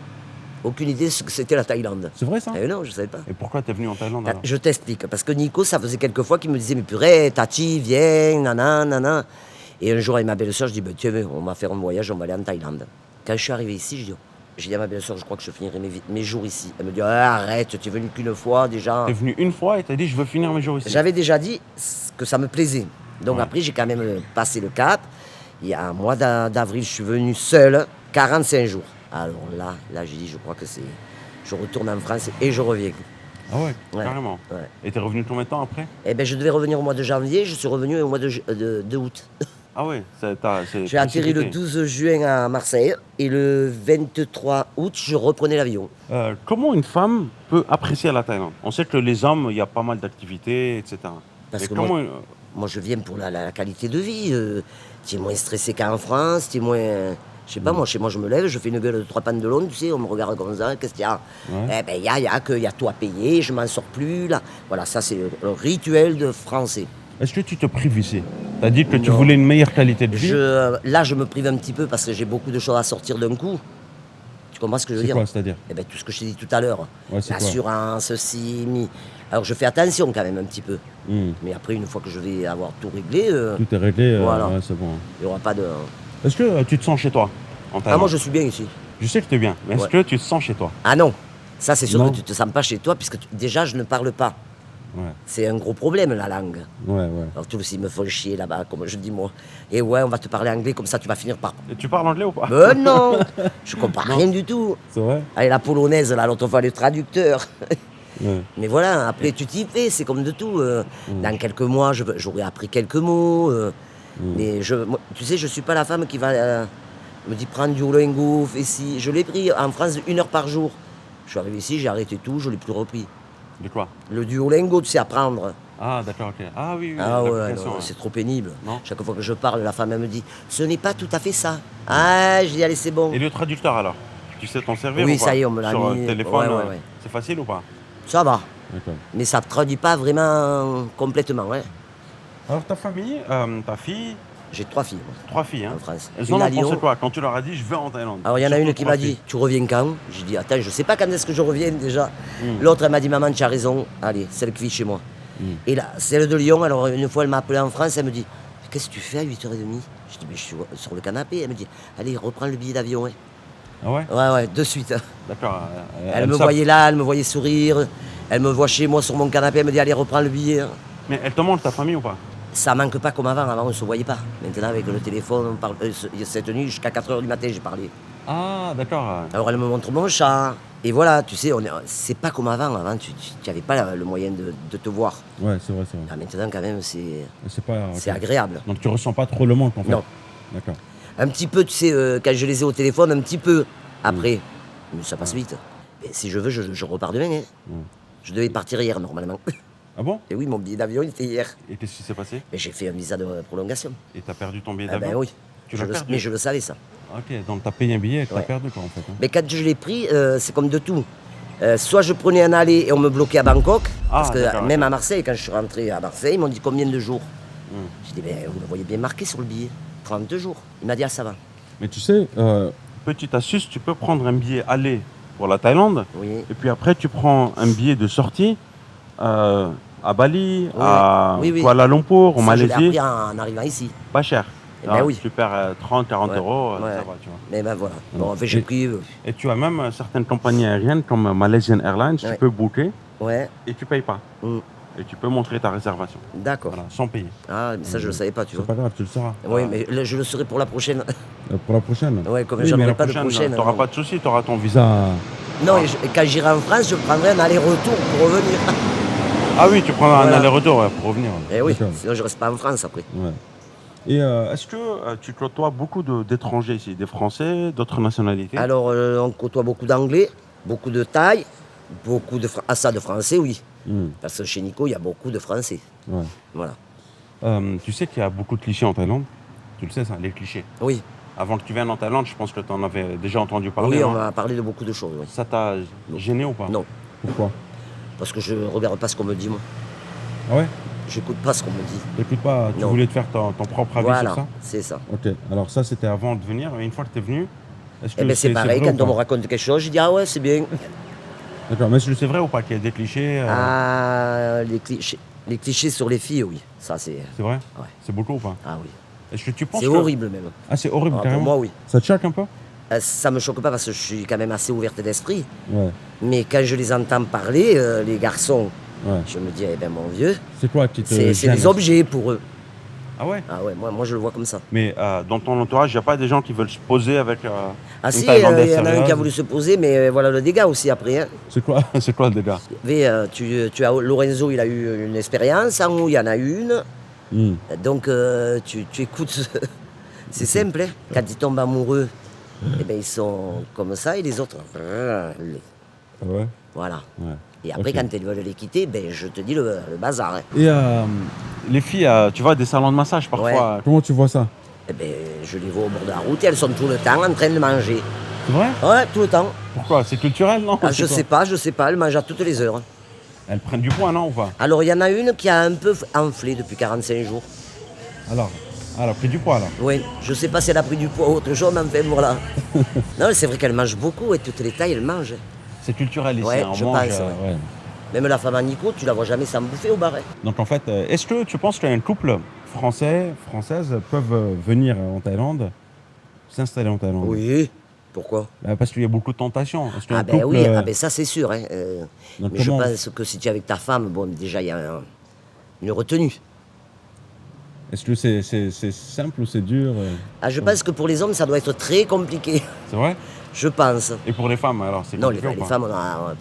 Aucune idée de ce que c'était la Thaïlande. C'est vrai, ça? Eh non, je ne savais pas. Et pourquoi tu es venu en Thaïlande, alors? Je t'explique, parce que Nico, ça faisait quelques fois qu'il me disait, mais purée, Tati, viens, nana. Et un jour, avec ma belle-sœur, je dis, ben, tiens, on va faire un voyage, on va aller en Thaïlande. Quand je suis arrivé ici, j'ai dit à ma belle-sœur, je crois que je finirai mes jours ici. Elle me dit, ah, arrête, tu es venu qu'une fois déjà. Tu es venu une fois et tu as dit, je veux finir mes jours ici. J'avais déjà dit que ça me plaisait. Donc Ouais. après, j'ai quand même passé le cap. Il y a un mois d'avril, je suis venu seul, 45 jours. Alors là, j'ai dit, je crois que c'est... Je retourne en France et je reviens. Ah ouais, Ouais. carrément. Ouais. Et tu es revenu combien de temps après? Eh bien, je devais revenir au mois de janvier, je suis revenu au mois de août. Ah ouais, c'est J'ai atterri le précipité. 12 juin à Marseille et le 23 août, je reprenais l'avion. Comment une femme peut apprécier la Thaïlande? On sait que les hommes, il y a pas mal d'activités, etc. Parce Mais que comment... moi, je viens pour la qualité de vie. Tu es moins stressé qu'en France, tu es moins... Je sais pas, moi, chez moi, je me lève, je fais une gueule de 3 pantalons, tu sais, on me regarde comme ça, qu'est-ce qu'il y a? Ouais. Eh ben, il y a tout à payer, je m'en sors plus, là. Voilà, ça, c'est le rituel de Français. Est-ce que tu te prives ici? Tu as dit que tu Non. voulais une meilleure qualité de vie. Là, je me prive un petit peu parce que j'ai beaucoup de choses à sortir d'un coup. Tu comprends ce que je veux C'est dire? quoi, c'est-à-dire? Eh ben, tout ce que je t'ai dit tout à l'heure. Ouais, c'est quoi? L'assurance, Alors, je fais attention quand même un petit peu. Hmm. Mais après, une fois que je vais avoir tout réglé, Tout est réglé, Voilà. ouais, c'est bon. il n'y aura pas de... Est-ce que tu te sens chez toi en Ah, Thaïlande? moi, je suis bien ici. Je sais que tu es bien, mais est-ce Ouais. que tu te sens chez toi? Ah non, ça, c'est sûr Non. que tu te sens pas chez toi, puisque déjà, je ne parle pas. Ouais, C'est un gros problème, la langue. ouais. Alors, tous, ils me font chier là-bas, comme je dis moi. Et ouais, on va te parler anglais, comme ça, tu vas finir par... Et tu parles anglais ou pas? Mais non, je comprends rien du tout. C'est vrai? Allez, la polonaise, là, l'autre fois, le traducteur. Ouais. Mais voilà, après, tu t'y fais, c'est comme de tout. Dans quelques mois, j'aurai appris quelques mots. Mais moi, tu sais, je suis pas la femme qui va me dire prendre du Duolingo, fais ci. Je l'ai pris en France 1 heure par jour. Je suis arrivé ici, j'ai arrêté tout, je l'ai plus repris. De quoi? Le Duolingo, tu sais, apprendre. Ah, d'accord, ok. Ah oui, oui, Ah ouais, l'application, non, ouais. c'est trop pénible. Non. Chaque fois que je parle, la femme, elle me dit, ce n'est pas tout à fait ça. Ah, je dis, allez, c'est bon. Et le traducteur alors? Tu sais t'en servir Oui, ou pas? ça y est, on me l'a Sur mis. téléphone, Ouais, ouais. c'est facile ou pas? Ça va. D'accord. Mais ça ne traduit pas vraiment complètement. Hein. Alors ta famille, ta fille, J'ai 3 filles, moi, 3 filles, hein? en France. Elles Une en à ont pensé Lyon. quoi quand tu leur as dit je vais en Thaïlande? Alors, il y en a Surtout une qui 3 m'a dit, filles. tu reviens quand? J'ai dit, attends, je sais pas quand est-ce que je reviens déjà. L'autre, elle m'a dit, maman, tu as raison. Allez, celle qui vit chez moi. Et là, celle de Lyon, alors une fois, elle m'a appelé en France, elle me dit, qu'est-ce que tu fais à 8h30? Je dis, mais je suis sur le canapé. Elle me dit, allez, reprends le billet d'avion. Hein. Ah ouais? Ouais, de suite. D'accord. Elle me voyait là, elle me voyait sourire. Elle me voit chez moi sur mon canapé, elle me dit, allez, reprends le billet. Hein. Mais elle te manque ta famille ou pas? Ça manque pas comme avant. Avant, on se voyait pas. Maintenant, avec le téléphone, on parle. Cette nuit, jusqu'à 4h du matin, j'ai parlé. Ah, d'accord. Alors elle me montre mon chat. Et voilà, tu sais, c'est pas comme avant. Avant, tu n'avais pas le moyen de te voir. Ouais, c'est vrai, c'est Là, vrai. maintenant, quand même, C'est pas. ok. c'est agréable. Donc tu ressens pas trop le manque en fait? Non. D'accord. Un petit peu, tu sais, quand je les ai au téléphone, un petit peu. Après, mais ça passe vite. Et si je veux, je repars demain. Hein. Je devais partir hier, normalement. Ah bon? Et oui, mon billet d'avion, il était hier. Et qu'est-ce qui s'est passé? Mais j'ai fait un visa de prolongation. Et t'as perdu ton billet Ah d'avion? ben oui. Tu l'as perdu? Mais je le savais, ça. Ok, donc t'as payé un billet et t'as Ouais. perdu quoi en fait, hein? Mais quand je l'ai pris, c'est comme de tout. Soit je prenais un aller et on me bloquait à Bangkok, parce que d'accord, même ok. à Marseille, quand je suis rentré à Marseille, ils m'ont dit combien de jours. J'ai dit, ben, vous le voyez bien marqué sur le billet, 32 jours. Il m'a dit, ah ça va. Mais tu sais, petite astuce, tu peux prendre un billet aller pour la Thaïlande, Oui. et puis après tu prends un billet de sortie à Bali, à Oui, oui. Kuala Lumpur, en Ça, je l'ai Malaisie, appris en arrivant ici. pas cher. Eh ben oui. Tu perds 30-40 Ouais, euros, ouais. ça va, tu vois. Mais ben voilà. Ouais. Bon, en fait, j'ai pris. Et tu as même certaines compagnies aériennes comme Malaysian Airlines, tu Ouais. peux booker Ouais. et tu payes pas. Mm. Et tu peux montrer ta réservation, D'accord. voilà, sans payer. Ah, mais ça, je le savais pas, tu C'est vois. pas grave, tu le sauras. Oui, mais là, je le saurai pour la prochaine. Pour la prochaine. Ouais, comme Oui, j'en mais aurai la pas de prochaine. tu n'auras non. pas de souci, tu auras ton visa. Non, et quand j'irai en France, je prendrai un aller-retour pour revenir. Ah oui, tu prendras un Voilà. aller-retour ouais, pour revenir. Ouais. Eh oui, D'accord. sinon je reste pas en France après. Ouais. Et est-ce que tu côtoies beaucoup d'étrangers ici, des Français, d'autres nationalités? Alors, on côtoie beaucoup d'anglais, beaucoup de Thaï, beaucoup de ça, de français, oui. Parce que chez Nico, il y a beaucoup de français. Ouais. Voilà. Tu sais qu'il y a beaucoup de clichés en Thaïlande? Tu le sais ça, les clichés. Oui, Avant que tu viennes en Thaïlande, je pense que tu en avais déjà entendu parler. oui, non on m'a parlé de beaucoup de choses. Oui. Ça t'a gêné ou pas? Non, Pourquoi? parce que je regarde pas ce qu'on me dit, moi. Ah ouais? J'écoute pas ce qu'on me dit. T'écoutes pas, tu Non. voulais te faire ton propre avis Voilà, sur ça? c'est ça. Ok, alors ça c'était avant de venir, mais une fois que tu es venu, est-ce que Eh ben c'est pareil, vrai ou quand on me pas? raconte quelque chose, je dis ah ouais, c'est bien. D'accord, mais est-ce que c'est vrai ou pas qu'il y a des clichés Ah, les clichés sur les filles, oui. Ça, c'est. C'est vrai? Ouais. C'est beaucoup ou pas? Ah oui. Est-ce que tu penses C'est que... horrible même. Ah, c'est horrible Ah, carrément? pour moi, oui. Ça te choque un peu? Ça me choque pas parce que je suis quand même assez ouverte d'esprit. Ouais, Mais quand je les entends parler, les garçons, ouais. je me dis, eh ben mon vieux, C'est quoi qui te c'est gêne? des objets pour eux. Ah ouais? Ah ouais, moi je le vois comme ça. Mais dans ton entourage, il n'y a pas des gens qui veulent se poser avec Ah une si, il Thaïlandaise y en a un qui a sérieuse? voulu se poser, mais voilà le dégât aussi après. Hein. C'est quoi, c'est quoi le dégât? Tu as Lorenzo, il a eu une expérience, Angou, il y en a eu une. Hmm. Donc tu écoutes, c'est simple, hein. Quand ils tombent amoureux, eh ben, ils sont comme ça et les autres, Ah ouais? voilà. Ouais. Et après, Ok. quand elles veulent les quitter, ben, je te dis le bazar. Hein. Et les filles, tu vois, des salons de massage parfois, comment tu vois ça? Eh ben, je les vois au bord de la route et elles sont tout le temps en train de manger. C'est vrai? Ouais, tout le temps. Pourquoi? C'est culturel, non? Ah, C'est quoi? je sais pas, elles mangent à toutes les heures. Elles prennent du poids, non, ou pas? Alors, il y en a une qui a un peu enflé depuis 45 jours. Alors, elle a pris du poids, là. Oui, je sais pas si elle a pris du poids ou autre chose, mais enfin, voilà. Non, c'est vrai qu'elle mange beaucoup et toutes les tailles, elle mange. C'est culturel ici, Ouais, hein, on je mange. pense, ouais. Même la femme à Nico, tu la vois jamais s'en bouffer au bar. Hein. Donc en fait, est-ce que tu penses qu'un couple française peuvent venir en Thaïlande, s'installer en Thaïlande? Oui, pourquoi? Bah, parce qu'il y a beaucoup de tentations. Est-ce qu'un Ah ben couple, oui, ah ben ça c'est sûr. Hein. donc Mais comment- je pense que si tu es avec ta femme, bon, déjà il y a une retenue. Est-ce que c'est simple ou c'est dur Ah, je pense que pour les hommes, ça doit être très compliqué. C'est vrai? Je pense. Et pour les femmes, alors, c'est Non, les, compliqué ou pas? femmes, on a...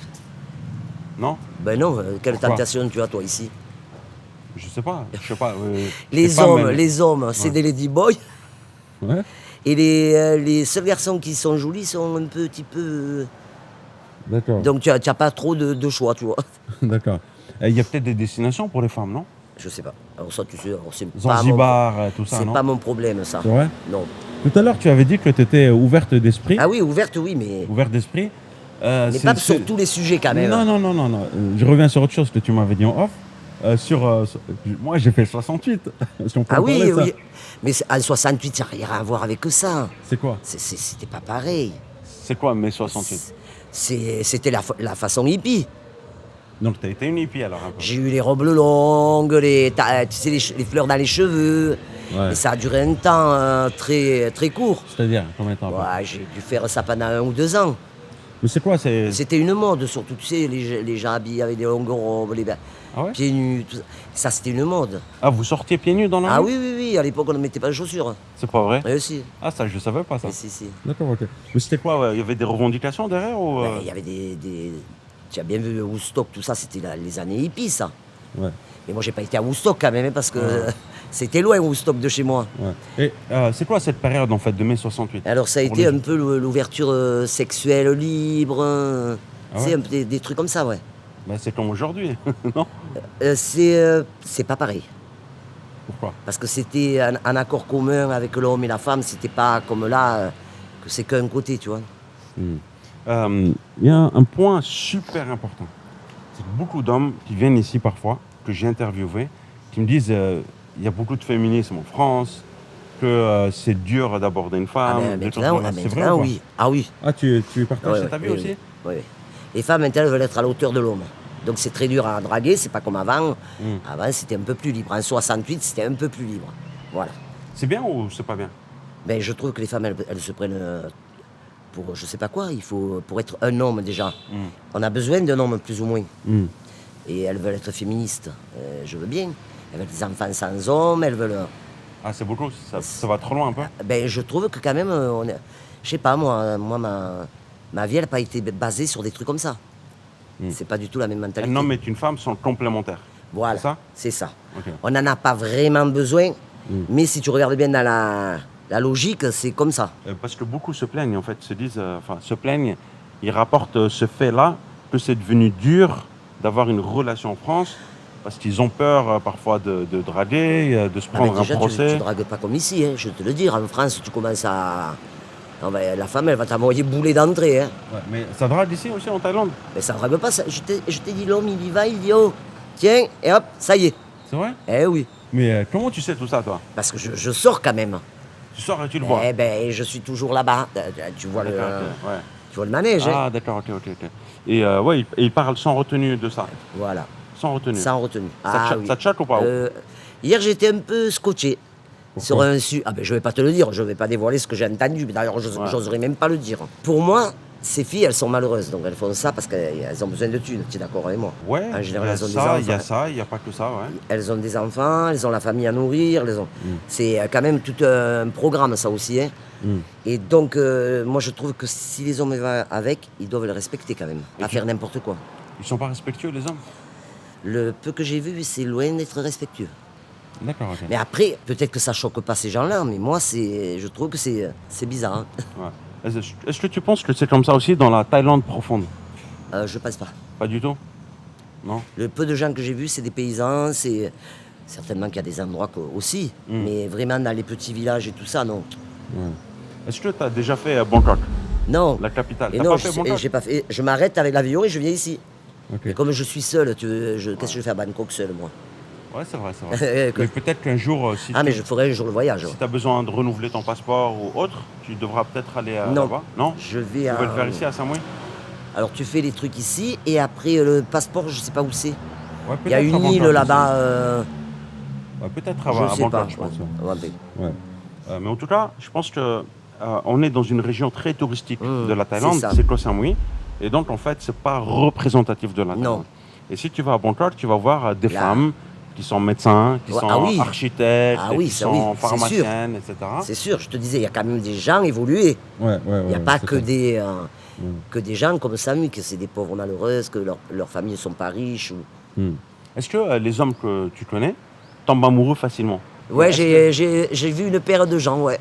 Non? Ben non, quelle Pourquoi? tentation tu as toi ici? Je sais pas. Les hommes, c'est Ouais. des ladyboys. Ouais, Et les seuls garçons qui sont jolis sont un petit peu... d'accord. Donc tu n'as pas trop de choix, tu vois. D'accord. Il y a peut-être des destinations pour les femmes, non? Je sais pas. Alors ça, tu sais, alors, c'est pas Zanzibar, tout ça, c'est non? pas mon problème, ça. C'est vrai? Non. Tout à l'heure, tu avais dit que tu étais ouverte d'esprit. Ah oui, ouverte, oui, mais Ouverte d'esprit. mais pas sur tous les sujets quand même. Non, non, non, non, non. Je reviens sur autre chose que tu m'avais dit en off. Moi, j'ai fait 68. Si on peut Ah en oui, parler, ça. oui. Mais en 68, ça n'a rien à voir avec ça. C'est quoi? C'était pas pareil. C'est quoi mai 68? C'était la façon hippie. Donc, tu as été une hippie alors un peu. J'ai eu les robes longues, tu sais, les fleurs dans les cheveux. Ouais. Et ça a duré un temps très, très court. C'est-à-dire, combien de temps? Ouais, j'ai dû faire ça pendant 1 ou 2 ans. Mais c'est quoi? C'était une mode, surtout, tu sais, les gens habillés avec des longues robes, Ah ouais? pieds nus, tout ça. Ça, c'était une mode. Ah, vous sortiez pieds nus dans la Ah rue? oui, oui, oui, à l'époque, on ne mettait pas de chaussures. C'est pas vrai? Oui, si. Ah, ça, je savais pas ça. Si, si. D'accord, ok. Mais c'était quoi? Il y avait des revendications derrière ou Ben, il y avait Tu as bien vu Woodstock, tout ça, c'était les années hippies, ça. Ouais, Mais moi, j'ai pas été à Woodstock quand même, hein, parce que c'était loin, Woodstock, de chez moi. ouais. Et c'est quoi cette période en fait de mai 68? Alors, ça a Pour été les- un peu l'ouverture sexuelle libre, Ah tu sais, ouais un peu des trucs comme ça, ouais. Ben, c'est comme aujourd'hui, non? C'est pas pareil. Pourquoi? Parce que c'était un accord commun avec l'homme et la femme, c'était pas comme là, que c'est qu'un côté, tu vois. Il y a un point super important. C'est que beaucoup d'hommes qui viennent ici parfois, que j'ai interviewés, qui me disent il y a beaucoup de féminisme en France, que c'est dur d'aborder une femme. des trucs comme ça. C'est vrai ou pas? oui. Ah oui. Ah, tu partages Ouais, cet avis oui, aussi? oui. Les femmes, maintenant, elles veulent être à la hauteur de l'homme. Donc c'est très dur à draguer, c'est pas comme avant. Avant, c'était un peu plus libre. En 68, c'était un peu plus libre. Voilà. C'est bien ou c'est pas bien? Ben, je trouve que les femmes, elles se prennent pour je sais pas quoi. Il faut, pour être un homme déjà, on a besoin d'un homme plus ou moins. Et elles veulent être féministes. Je veux bien. Elles veulent des enfants sans homme, elles veulent. Ah, c'est beaucoup, ça va trop loin un peu? Ben, je trouve que quand même, je sais pas, moi ma vie, elle n'a pas été basée sur des trucs comme ça. C'est pas du tout la même mentalité. Un homme et une femme sont complémentaires. Voilà, C'est ça? c'est ça. Ok. On n'en a pas vraiment besoin, mais si tu regardes bien dans la logique, c'est comme ça. Parce que beaucoup se plaignent, en fait, se plaignent, ils rapportent ce fait-là, que c'est devenu dur d'avoir une relation en France, parce qu'ils ont peur parfois de draguer, de se Ah, mais prendre déjà, un procès. tu dragues pas comme ici, hein, je vais te le dire. En France, tu commences à. La femme, elle va t'envoyer bouler d'entrée. Hein. Ouais, mais ça drague ici aussi en Thaïlande? Mais ça drague pas. Je t'ai dit, l'homme, il y va, il dit oh, tiens, et hop, ça y est. C'est vrai? Eh oui, Mais comment tu sais tout ça, toi? parce que je sors quand même. Tu sors et tu le vois? Eh ben, je suis toujours là-bas. Tu vois D'accord, ok, ouais. tu vois le manège. Hein. Ah, d'accord, ok. Et ouais, il parle sans retenue de ça. Voilà, Sans retenue. sans retenue. Ça te choque ou pas? Hier, j'étais un peu scotché. Sur un Ah ben, je vais pas te le dire, je vais pas dévoiler ce que j'ai entendu. Mais d'ailleurs, j'oserais même pas le dire. Pour moi, ces filles, elles sont malheureuses. Donc elles font ça parce qu'elles ont besoin de thunes. Tu es d'accord avec moi? Ouais, En général, elles ont il des y enfants. a ça, il n'y a pas que ça, ouais. Elles ont des enfants, elles ont la famille à nourrir. C'est quand même tout un programme, ça aussi. Hein. Et donc, moi, je trouve que si les hommes vont avec, ils doivent le respecter quand même. Pas faire n'importe quoi. Ils sont pas respectueux, les hommes? Le peu que j'ai vu, c'est loin d'être respectueux. D'accord, ok. Mais après, peut-être que ça choque pas ces gens-là, mais moi, je trouve que c'est bizarre. Hein. Ouais. Est-ce que tu penses que c'est comme ça aussi dans la Thaïlande profonde? Je pense pas. Pas du tout? Non? Le peu de gens que j'ai vus, c'est des paysans, c'est certainement qu'il y a des endroits aussi, mais vraiment dans les petits villages et tout ça, non. Ouais. Est-ce que tu as déjà fait Bangkok, Non. la capitale? Et T'as non, pas fait Bangkok? j'ai pas fait. Je m'arrête avec l'avion et je viens ici. Ok. Et comme je suis seul, qu'est-ce que je vais faire à Bangkok seul, moi? Ouais, c'est vrai. Mais peut-être qu'un jour, si mais je ferai un jour le voyage. tu as besoin de renouveler ton passeport ou autre, tu devras peut-être aller là-bas. Non? Je vais Tu veux le faire ici à Samui? Alors tu fais les trucs ici et après le passeport, je sais pas où c'est. Ouais, Il y a une île là-bas. Ouais, peut-être Je à sais Bangkok, pas. je pense. Ouais, mais- Ouais. Mais en tout cas, je pense que on est dans une région très touristique de la c'est Thaïlande, ça. c'est Koh Samui. Et donc, en fait, c'est pas représentatif de la Thaïlande. Non. Et si tu vas à Bangkok, tu vas voir des Là. femmes qui sont médecins, qui Ouais, sont ah oui. architectes, Ah oui, qui ça, sont oui, c'est sûr. pharmaciennes, etc. C'est sûr, je te disais, il y a quand même des gens évolués. Il n'y a pas que des gens comme Samu, que c'est des pauvres malheureuses, que leurs familles ne sont pas riches. Est-ce que les hommes que tu connais tombent amoureux facilement? Ouais, Est-ce j'ai vu une paire de gens, ouais.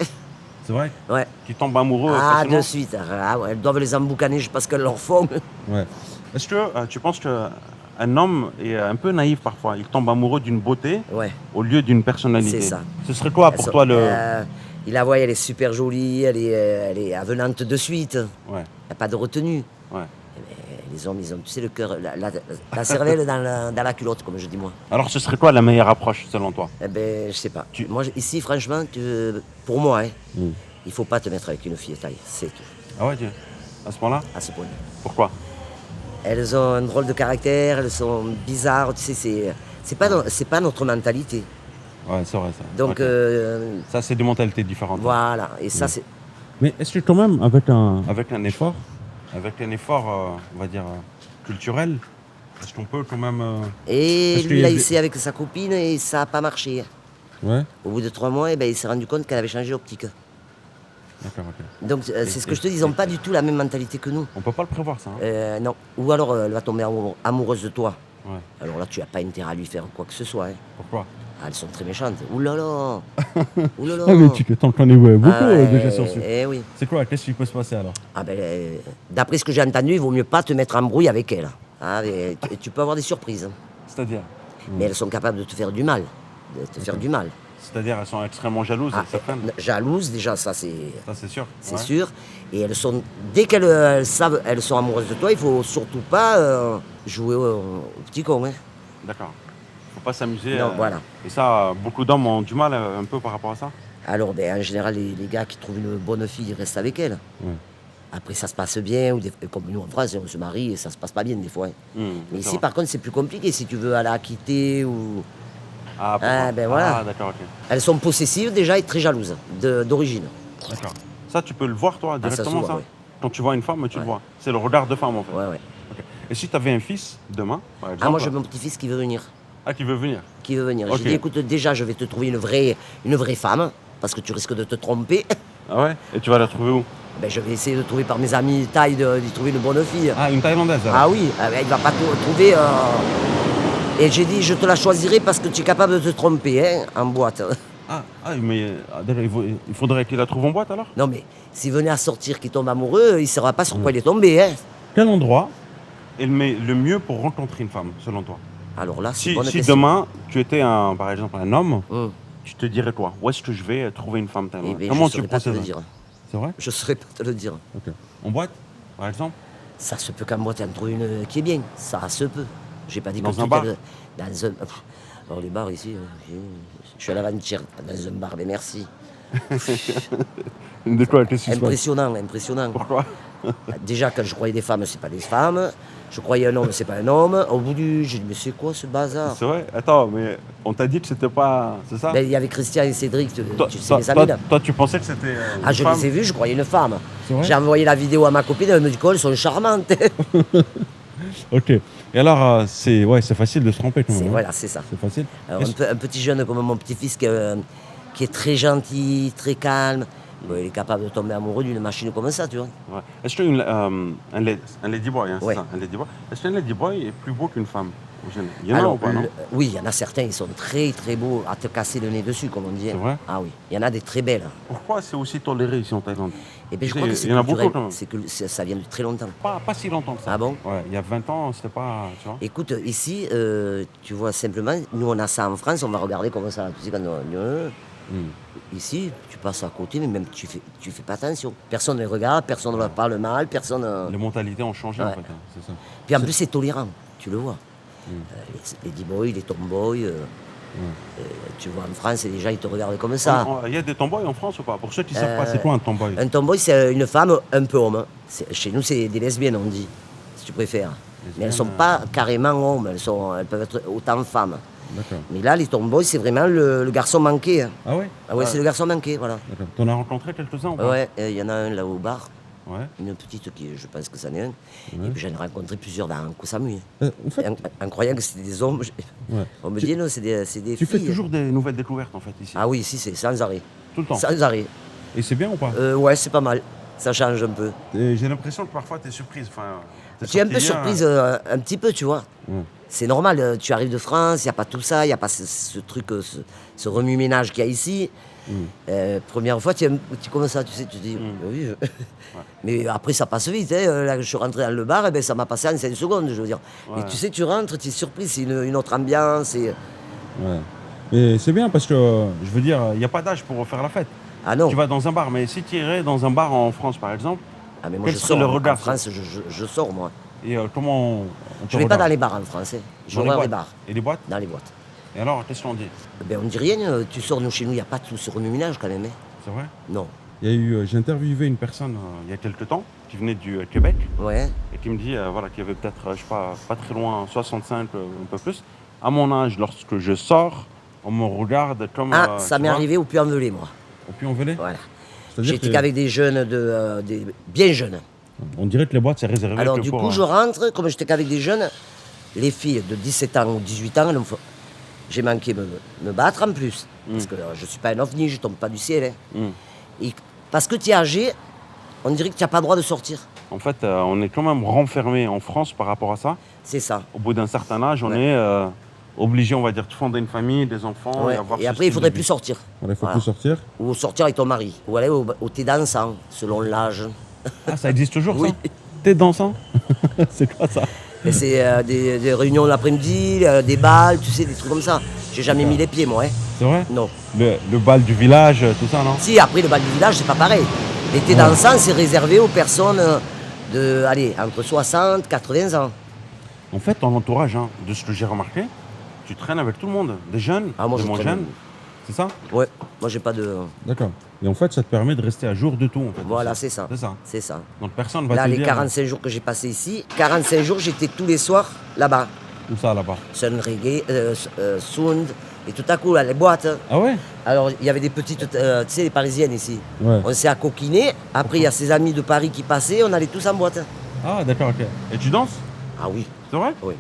C'est vrai? Ouais. Qui tombent amoureux Ah, facilement? de suite. Ah, ouais, elles doivent les emboucaner, je sais pas ce qu'elles leur font. Ouais. Est-ce que tu penses qu'un homme est un peu naïf parfois? Il tombe amoureux d'une beauté Ouais. au lieu d'une personnalité. C'est ça. Ce serait quoi pour toi le... Il la voit, elle est super jolie, elle est avenante de suite. Il Ouais, n'y a pas de retenue. ouais. Les hommes, ils ont, tu sais, le cœur, la cervelle dans la culotte, comme je dis moi. Alors ce serait quoi la meilleure approche selon toi? Eh ben, je sais pas. Moi, ici, franchement, pour moi, hein, Mm. il faut pas te mettre avec une fille taille, c'est tout, Ah ouais, Dieu. À ce moment-là? à ce point. Pourquoi? Elles ont un drôle de caractère, elles sont bizarres, tu sais, c'est pas notre mentalité. Ouais, c'est vrai ça. Donc, Ok. Ça, c'est des mentalités différentes. voilà, et ça, c'est... Mais est-ce que quand même, avec un effort, on va dire, culturel, est-ce qu'on peut quand même... Et Parce qu'il lui, y là, a il des- s'est avec sa copine et ça n'a pas marché. Ouais, Au bout de 3 mois, eh ben, il s'est rendu compte qu'elle avait changé d'optique. d'accord, ok. Donc, c'est ce que je te dis, ils n'ont pas du tout la même mentalité que nous. On peut pas le prévoir ça, hein? Non. Ou alors, elle va tomber amoureuse de toi. Ouais. Alors là, tu n'as pas intérêt à lui faire quoi que ce soit. Hein. Pourquoi? Ah, elles sont très méchantes. Ouh là là. Ouh là là. t'en connais beaucoup Ah, oui. C'est quoi? Qu'est-ce qui peut se passer alors? Ah ben, d'après ce que j'ai entendu, il vaut mieux pas te mettre en brouille avec elle. Ah, mais tu peux avoir des surprises. Hein. C'est-à-dire? Mais elles sont capables de te faire du mal. C'est-à-dire elles sont extrêmement jalouses, Ah, elles s'apprennent. jalouses, déjà, ça c'est Ça c'est sûr. Ouais. sûr. Et elles sont, dès qu'elles savent, elles sont amoureuses de toi, il faut surtout pas jouer au petit con. Hein. D'accord. Faut pas s'amuser. Non, voilà. Et ça, beaucoup d'hommes ont du mal un peu par rapport à ça. Alors, en général, les gars qui trouvent une bonne fille, ils restent avec elle. Ouais. Après, ça se passe bien, ou comme nous en France, on se marie et ça se passe pas bien des fois. Mais c'est ici, vrai. par contre, c'est plus compliqué. Si tu veux aller la quitter ou... Ah, pourquoi? ben voilà. Ah, d'accord, ok. Elles sont possessives déjà et très jalouses, d'origine. D'accord. Ça, tu peux le voir, toi, Ah, ça se directement, voit, ça oui. Quand tu vois une femme, tu le Ouais. vois. C'est le regard de femme, en fait. Ouais, ouais. Ok. Et si tu avais un fils, demain, par exemple... Ah, moi, j'ai mon petit-fils qui veut venir. Ah, qui veut venir? Qui veut venir. Ok. J'ai dit, écoute, déjà, je vais te trouver une vraie femme, parce que tu risques de te tromper. Ah ouais? Et tu vas la trouver où? Ben, je vais essayer de trouver par mes amis taille, d'y trouver une bonne fille. Ah, une Thaïlandaise, alors. Ah oui, il va pas trouver... Et j'ai dit, je te la choisirai parce que tu es capable de te tromper, hein, en boîte. Mais il faudrait qu'il la trouve en boîte, alors? Non, mais s'il venait à sortir, qu'il tombe amoureux, il ne saura pas sur quoi il est tombé, hein. Quel endroit est le mieux pour rencontrer une femme, selon toi? Alors là, c'est Si, bonne si question. demain, tu étais, par exemple, un homme, Hum. tu te dirais quoi? Où est-ce que je vais trouver une femme Eh thaïlandaise? ben, Comment je tu ne saurais pas te le procèdes? dire. C'est vrai? Je ne saurais pas te le dire. Ok. En boîte, par exemple? Ça se peut qu'en boîte, il en trouve une qui est bien. Ça se peut. J'ai pas dit Dans que un tout bar? Dans un... Alors les bars ici, je suis à l'aventure dans un bar, mais merci. De quoi? Qu'est-ce qui se passe? Impressionnant, impressionnant. Pourquoi? Déjà, quand je croyais des femmes, c'est pas des femmes. Je croyais un homme, c'est pas un homme. Au bout j'ai dit, mais c'est quoi ce bazar? C'est vrai? Attends, mais on t'a dit que c'était pas... C'est ça? Ben, il y avait Christian et Cédric, Toi, tu sais, mes amis là. toi, tu pensais que c'était Ah, une je femme? les ai vus, je croyais une femme. C'est vrai? J'ai envoyé la vidéo à ma copine, elle me dit qu'elles sont charmantes. Ok. Et alors, c'est facile de se tromper quand même. hein? Voilà, c'est ça. C'est facile. Alors, un petit jeune comme mon petit-fils qui est très gentil, très calme, bon, il est capable de tomber amoureux d'une machine comme ça, tu vois. Ouais. Est-ce qu'un ladyboy, hein, Ouais. c'est ça, un ladyboy. Est-ce qu'un ladyboy est plus beau qu'une femme? Il y en a ou pas, non? Oui, il y en a certains, ils sont très très beaux, à te casser le nez dessus, comme on dit. C'est vrai? Ah oui, il y en a des très belles. Pourquoi c'est aussi toléré ici en Thaïlande? Et bien, je Tu crois sais, que c'est il y en a beaucoup, culturel, quand même. c'est que ça vient de très longtemps. Pas si longtemps que ça. Ah bon? Ouais, il y a 20 ans, c'était pas... Tu vois? Écoute, ici, tu vois, simplement, nous on a ça en France, on va regarder comment ça, tu sais, quand ici, tu passes à côté, mais même tu fais pas attention. Personne ne les regarde, personne ne leur parle mal, personne... Les mentalités ont changé, en Ouais. fait, hein, c'est ça. Puis en plus, c'est tolérant, tu le vois. Les D-boys, les tomboys, tu vois, en France, les gens, ils te regardent comme ça. Il y a des tomboys en France ou pas? Pour ceux qui ne savent pas, c'est quoi un tomboy? Un tomboy, c'est une femme un peu homme. Chez nous, c'est des lesbiennes, on dit, si tu préfères. Mais elles ne sont pas carrément hommes, elles peuvent être autant femmes. D'accord. Mais là, les tomboys, c'est vraiment le garçon manqué, hein. Ah ouais? Ah ouais, c'est le garçon manqué, voilà. D'accord. T'en as rencontré quelques-uns ou pas? Ouais, il y en a un là au bar, Ouais. une petite qui, je pense que c'en est un. Et puis j'en ai rencontré plusieurs dans Koh Samui. En fait, En croyant que c'était des hommes, ouais. on me dit non, c'est des Tu filles. fais toujours des nouvelles découvertes, en fait, ici. Ah oui, ici, c'est sans arrêt. Tout le temps. Sans arrêt. Et c'est bien ou pas? Ouais, c'est pas mal. Ça change un peu. J'ai l'impression que parfois, tu es surprise. Enfin, Tu es un peu surprise, un petit peu, tu vois. Ouais. C'est normal, tu arrives de France, il n'y a pas tout ça, il n'y a pas ce truc, ce remue-ménage qu'il y a ici. Première fois, tu es comme ça, tu sais, tu te dis, oui. Mais après, ça passe vite. Hein. Là, je suis rentré dans le bar, et ben, ça m'a passé en 5 secondes, je veux dire. Ouais. Et tu sais, tu rentres, tu es surpris, c'est une autre ambiance. Ouais. Et c'est bien parce que, je veux dire, il n'y a pas d'âge pour faire la fête. Ah non. Tu vas dans un bar, mais si tu irais dans un bar en France, par exemple, Ah, mais moi, quel je serait sors. le En regard, France, je sors, moi. et comment on te Je ne vais pas regarde? dans les bars en France. Hein. Je Dans vais les dans les boîtes. bars, Et les boîtes? dans les boîtes. Et alors, qu'est-ce qu'on dit? Ben, on ne dit rien, tu sors, nous, chez nous, il n'y a pas tout ce remue-ménage quand même. Hein. C'est vrai? Non. J'ai interviewé une personne il y a quelques temps qui venait du Québec Ouais. et qui me dit voilà, qu'il y avait peut-être, je sais pas très loin, 65, un peu plus. À mon âge, lorsque je sors, on me regarde comme. Ah, ça tu m'est vois, arrivé au Puy-en-Velay, moi. au Puy-en-Velay. Voilà. C'est-à-dire J'étais que- qu'avec des jeunes, bien jeunes. On dirait que les boîtes, c'est réservé Alors que du pour, coup, je rentre, comme j'étais qu'avec des jeunes, les filles de 17 ans ou 18 ans, j'ai manqué me battre en plus. Parce que je ne suis pas un ovni, je ne tombe pas du ciel. Hein. Et parce que tu es âgé, on dirait que tu n'as pas le droit de sortir. En fait, on est quand même renfermé en France par rapport à ça. C'est ça. Au bout d'un certain âge, on Ouais. est obligé, on va dire, de fonder une famille, des enfants. Ouais. Avoir Et ce après, il ne style faudrait de plus vie. sortir. Voilà, il faut Voilà. plus sortir. Ou sortir avec ton mari. Ou aller au thé dansant, selon l'âge. Ah, ça existe toujours, Oui. ça? T'es dansant? C'est quoi ça? Et c'est des réunions l'après-midi, des balles, tu sais, des trucs comme ça. J'ai jamais mis les pieds, moi. Hein. C'est vrai? Non. Le bal du village, tout ça, non? Si, après, le bal du village, c'est pas pareil. Les thés dansants, c'est réservé aux personnes entre 60 et 80 ans. En fait, ton entourage, hein, de ce que j'ai remarqué, tu traînes avec tout le monde. Des jeunes, Ah, moi, des je moins traîne. jeunes. C'est ça? Ouais, moi j'ai pas de... D'accord. Et en fait, ça te permet de rester à jour de tout, en fait. Voilà, c'est ça. C'est ça. C'est ça. Donc personne va Là, te les dire... 45 jours que j'ai passés ici, 45 jours, j'étais tous les soirs là-bas. Où ça, là-bas? Sun Reggae, Sound, et tout à coup, là, les boîtes. Ah ouais? Alors, il y avait des petites, tu sais, les parisiennes ici. Ouais. On s'est accoquinés. Après, il y a ses amis de Paris qui passaient, on allait tous en boîte. Ah, d'accord, ok. Et tu danses? Ah oui, C'est vrai? oui.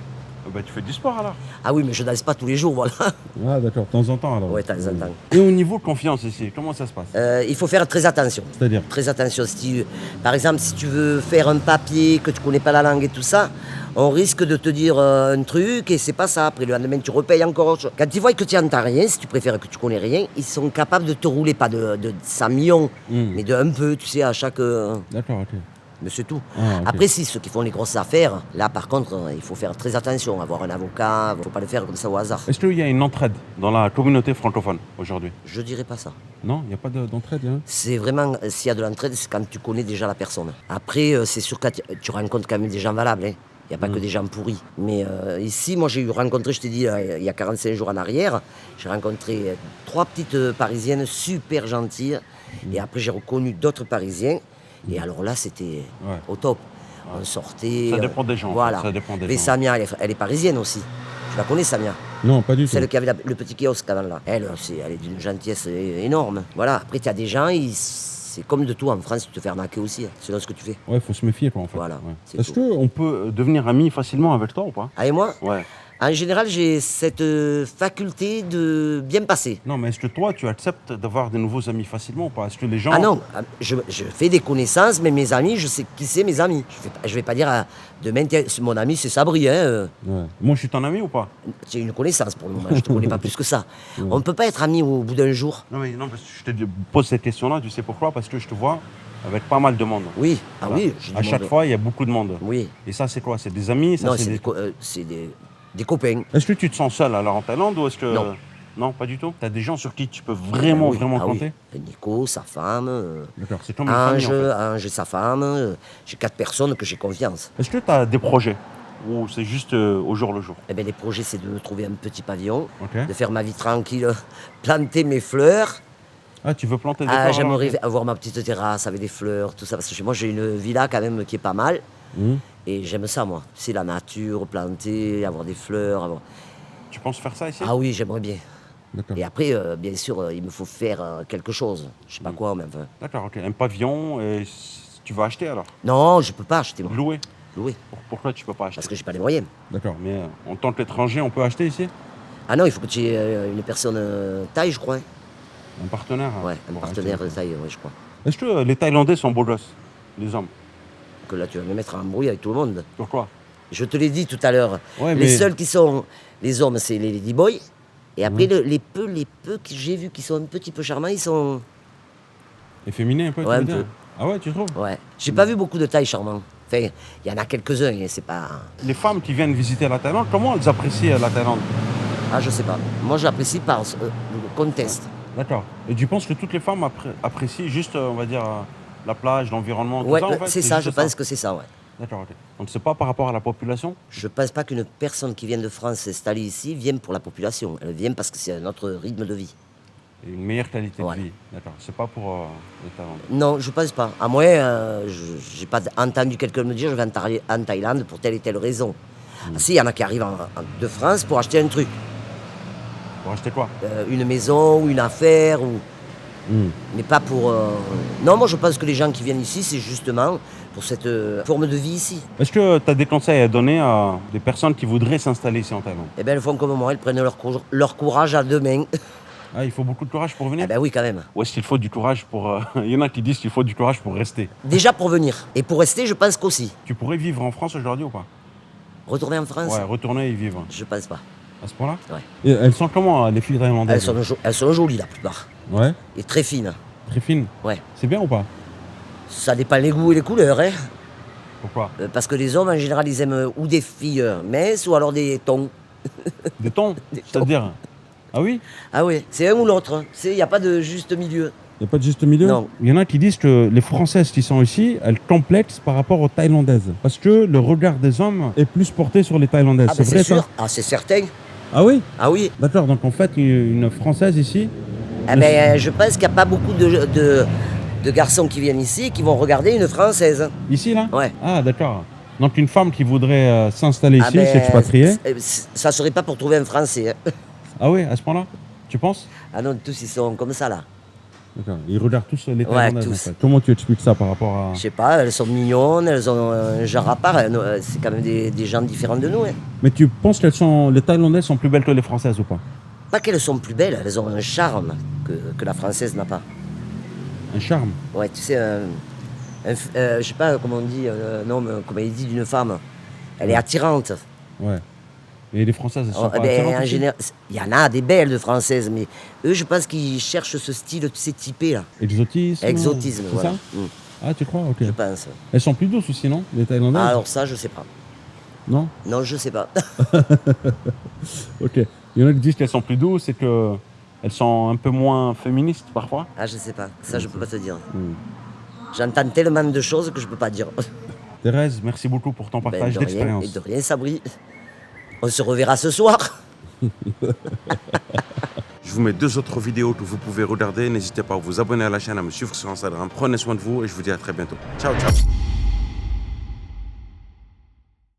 Bah, tu fais du sport, alors? Ah oui, mais je danse pas tous les jours, voilà. Ah, d'accord, de temps en temps, alors. Ouais, de temps en temps. Et au niveau de confiance ici, comment ça se passe? Il faut faire très attention. C'est-à-dire? Très attention. Par exemple, si tu veux faire un papier, que tu connais pas la langue et tout ça, on risque de te dire un truc et c'est pas ça. Après le lendemain, tu repayes encore autre chose. Quand ils voient que tu n'entends rien, si tu préfères que tu connais rien, ils sont capables de te rouler, pas de 100 millions, mais de un peu, tu sais, à chaque... D'accord, ok. Mais c'est tout. Ah, ok. Après, si ceux qui font les grosses affaires, là par contre, il faut faire très attention, avoir un avocat, il faut pas le faire comme ça au hasard. Est-ce qu'il y a une entraide dans la communauté francophone aujourd'hui? Je dirais pas ça. Non, il n'y a pas d'entraide, hein? C'est vraiment, s'il y a de l'entraide, c'est quand tu connais déjà la personne. Après, c'est sûr que tu rencontres quand même des gens valables, hein. Il n'y a pas que des gens pourris. Mais ici, moi, j'ai rencontré, je t'ai dit, il y a 45 jours en arrière, j'ai rencontré 3 petites Parisiennes super gentilles. Et après, j'ai reconnu d'autres Parisiens. Et alors là, c'était au top. On sortait... Ça dépend des gens. Voilà. Ça dépend des Mais gens. Samia, elle est parisienne aussi. Tu la connais, Samia? Non, pas du tout. Celle qui avait le petit kiosque avant là. Elle est d'une gentillesse énorme. Voilà. Après, tu as des gens, c'est comme de tout en France, tu te fais arnaquer aussi, hein, selon ce que tu fais. Ouais, faut se méfier, quoi, en fait. Voilà, Ouais. c'est Est-ce tout. qu'on peut devenir ami facilement avec toi ou pas? Ah, et moi, Ouais. en général, j'ai cette faculté de bien passer. Non, mais est-ce que toi, tu acceptes d'avoir des nouveaux amis facilement ou pas? Est-ce que les gens... Ah non, je fais des connaissances, mais mes amis, je sais qui c'est mes amis. Je vais pas dire demain, tiens, mon ami, c'est Sabri. Hein. Ouais. Moi, je suis ton ami ou pas? J'ai une connaissance pour le moment, je te connais pas plus que ça. On ne peut pas être amis au bout d'un jour. Non, mais non, parce que je te pose cette question-là, tu sais pourquoi? Parce que je te vois avec pas mal de monde. Oui, ah Voilà. oui. j'ai du À chaque monde. fois, il y a beaucoup de monde. Oui. Et ça, c'est quoi? C'est des amis? Ça, Non, c'est c'est des copains. Est-ce que tu te sens seul alors en Thaïlande ou est-ce que... Non. Non, pas du tout? T'as des gens sur qui tu peux vraiment, Oui, vraiment ah oui. compter? Nico, sa femme, D'accord, c'est comme une famille en fait. Ange et sa femme. J'ai 4 personnes que j'ai confiance. Est-ce que tu as des projets ou c'est juste au jour le jour? Eh bien, les projets, c'est de me trouver un petit pavillon, Ok. de faire ma vie tranquille, planter mes fleurs. Ah, tu veux planter des fleurs? Ah, alors? j'aimerais avoir ma petite terrasse avec des fleurs, tout ça. Parce que chez moi, j'ai une villa quand même qui est pas mal. Mhm. Et j'aime ça, moi. C'est la nature, planter, avoir des fleurs. Tu penses faire ça ici? Ah oui, j'aimerais bien. D'accord. Et après, bien sûr, il me faut faire quelque chose. Je sais pas quoi, mais enfin. D'accord, ok. Un pavillon, et tu vas acheter alors? Non, je peux pas acheter, moi. Louer? Louer. Pourquoi tu peux pas acheter? Parce que j'ai pas les moyens. D'accord, mais en tant qu'étranger, on peut acheter ici? Ah non, il faut que tu aies une personne taille, je crois. Hein. Un partenaire? Ouais, un Bon, partenaire ok. de taille, ouais, je crois. Est-ce que les Thaïlandais sont beaux gosses? Les hommes? Que là, tu vas me mettre en brouille avec tout le monde. Pourquoi? Je te l'ai dit tout à l'heure. Ouais, Les mais- seuls qui sont les hommes, c'est les ladyboys. Et après, les peu que j'ai vus qui sont un petit peu charmants, ils sont... Efféminé un peu, tu Ouais, veux un dire? peu. Ah ouais, tu trouves? Ouais. J'ai pas vu beaucoup de tailles charmantes. Enfin, il y en a quelques-uns, et c'est pas... Les femmes qui viennent visiter la Thaïlande, comment elles apprécient la Thaïlande? Ah, je sais pas. Moi, j'apprécie par le contexte. D'accord. Et tu penses que toutes les femmes apprécient juste, on va dire, la plage, l'environnement, tout Ouais, ça en fait? c'est ça, juste je pense que c'est ça, ouais. D'accord, ok. Donc c'est pas par rapport à la population? Je pense pas qu'une personne qui vient de France s'installer ici vienne pour la population. Elle vient parce que c'est notre rythme de vie. Et une meilleure qualité Ouais. de vie. D'accord. C'est pas pour les Thaïlandais. Non, je pense pas. À moins, j'ai pas entendu quelqu'un me dire je vais en Thaïlande pour telle et telle raison. Ah, si, il y en a qui arrivent de France pour acheter un truc. Pour acheter quoi? Une maison ou une affaire, mais pas pour... Non, moi je pense que les gens qui viennent ici, c'est justement pour cette forme de vie ici. Est-ce que tu as des conseils à donner à des personnes qui voudraient s'installer ici en Thaïlande? Eh bien, elles font comme moi, elles prennent leur courage à deux mains. Ah, il faut beaucoup de courage pour venir? Eh bien oui, quand même. Ou est-ce qu'il faut du courage pour... Il y en a qui disent qu'il faut du courage pour rester. Déjà pour venir. Et pour rester, je pense qu'aussi. Tu pourrais vivre en France aujourd'hui ou pas? Retourner en France, Ouais, retourner et vivre. je pense pas. À ce point-là? Ouais. Et elles sont comment, les filles thaïlandaises? Elles sont jolies la plupart. Ouais, Et très fines. très fines. Ouais. C'est bien ou pas? Ça dépend les goûts et les couleurs, hein. Pourquoi? Parce que les hommes, en général, ils aiment ou des filles minces ou alors des tons. Des tons? Des C'est-à-dire... Ah oui? Ah oui, c'est un ou l'autre. Il n'y a pas de juste milieu. Il n'y a pas de juste milieu? Non. Il y en a qui disent que les Françaises qui sont ici, elles complexent par rapport aux Thaïlandaises. Parce que le regard des hommes est plus porté sur les Thaïlandaises. Ah c'est ben vrai c'est sûr. ça? Ah c'est certain. Ah oui? Ah oui. D'accord, donc en fait, une Française ici, Ah ben, je pense qu'il n'y a pas beaucoup de garçons qui viennent ici et qui vont regarder une Française. Ici, là? Ouais. Ah, d'accord. Donc une femme qui voudrait s'installer Ah ici, ben, s'expatrier. ça serait pas pour trouver un Français. Hein. Ah oui, à ce point-là? Tu penses? Ah non, tous ils sont comme ça là. D'accord. Ils regardent tous les Ouais, Thaïlandaises, en tous. fait. Comment tu expliques ça par rapport à... Je sais pas, elles sont mignonnes, elles ont un genre à part. C'est quand même des gens différents de nous. Hein. Mais tu penses que les Thaïlandaises sont plus belles que les Françaises ou pas? Pas qu'elles sont plus belles, elles ont un charme que la Française n'a pas. Un charme. Ouais, tu sais, je sais pas comment on dit, non, mais comment il dit d'une femme. Elle est attirante. Ouais. Et les Françaises, elles sont Oh, pas ben, attirantes en aussi? général, il y en a des belles de Françaises, mais eux, je pense qu'ils cherchent ce style, tu sais, typé là. Exotisme. Exotisme, c'est voilà. ça? Mm, Ah, tu crois? Ok. je pense. Elles sont plus douces aussi, non? Les Thaïlandaises? Ah, alors ça, je sais pas. Non? Non, je sais pas. Ok. Il y en a qui disent qu'elles sont plus douces et que elles sont un peu moins féministes parfois. Ah, je sais pas. Ça, je peux pas te dire. Hmm. J'entends tellement de choses que je peux pas dire. Thérèse, merci beaucoup pour ton Ben, partage de rien, d'expérience. et de rien, Sabri. On se reverra ce soir. Je vous mets 2 autres vidéos que vous pouvez regarder. N'hésitez pas à vous abonner à la chaîne, à me suivre sur Instagram. Prenez soin de vous et je vous dis à très bientôt. Ciao, ciao.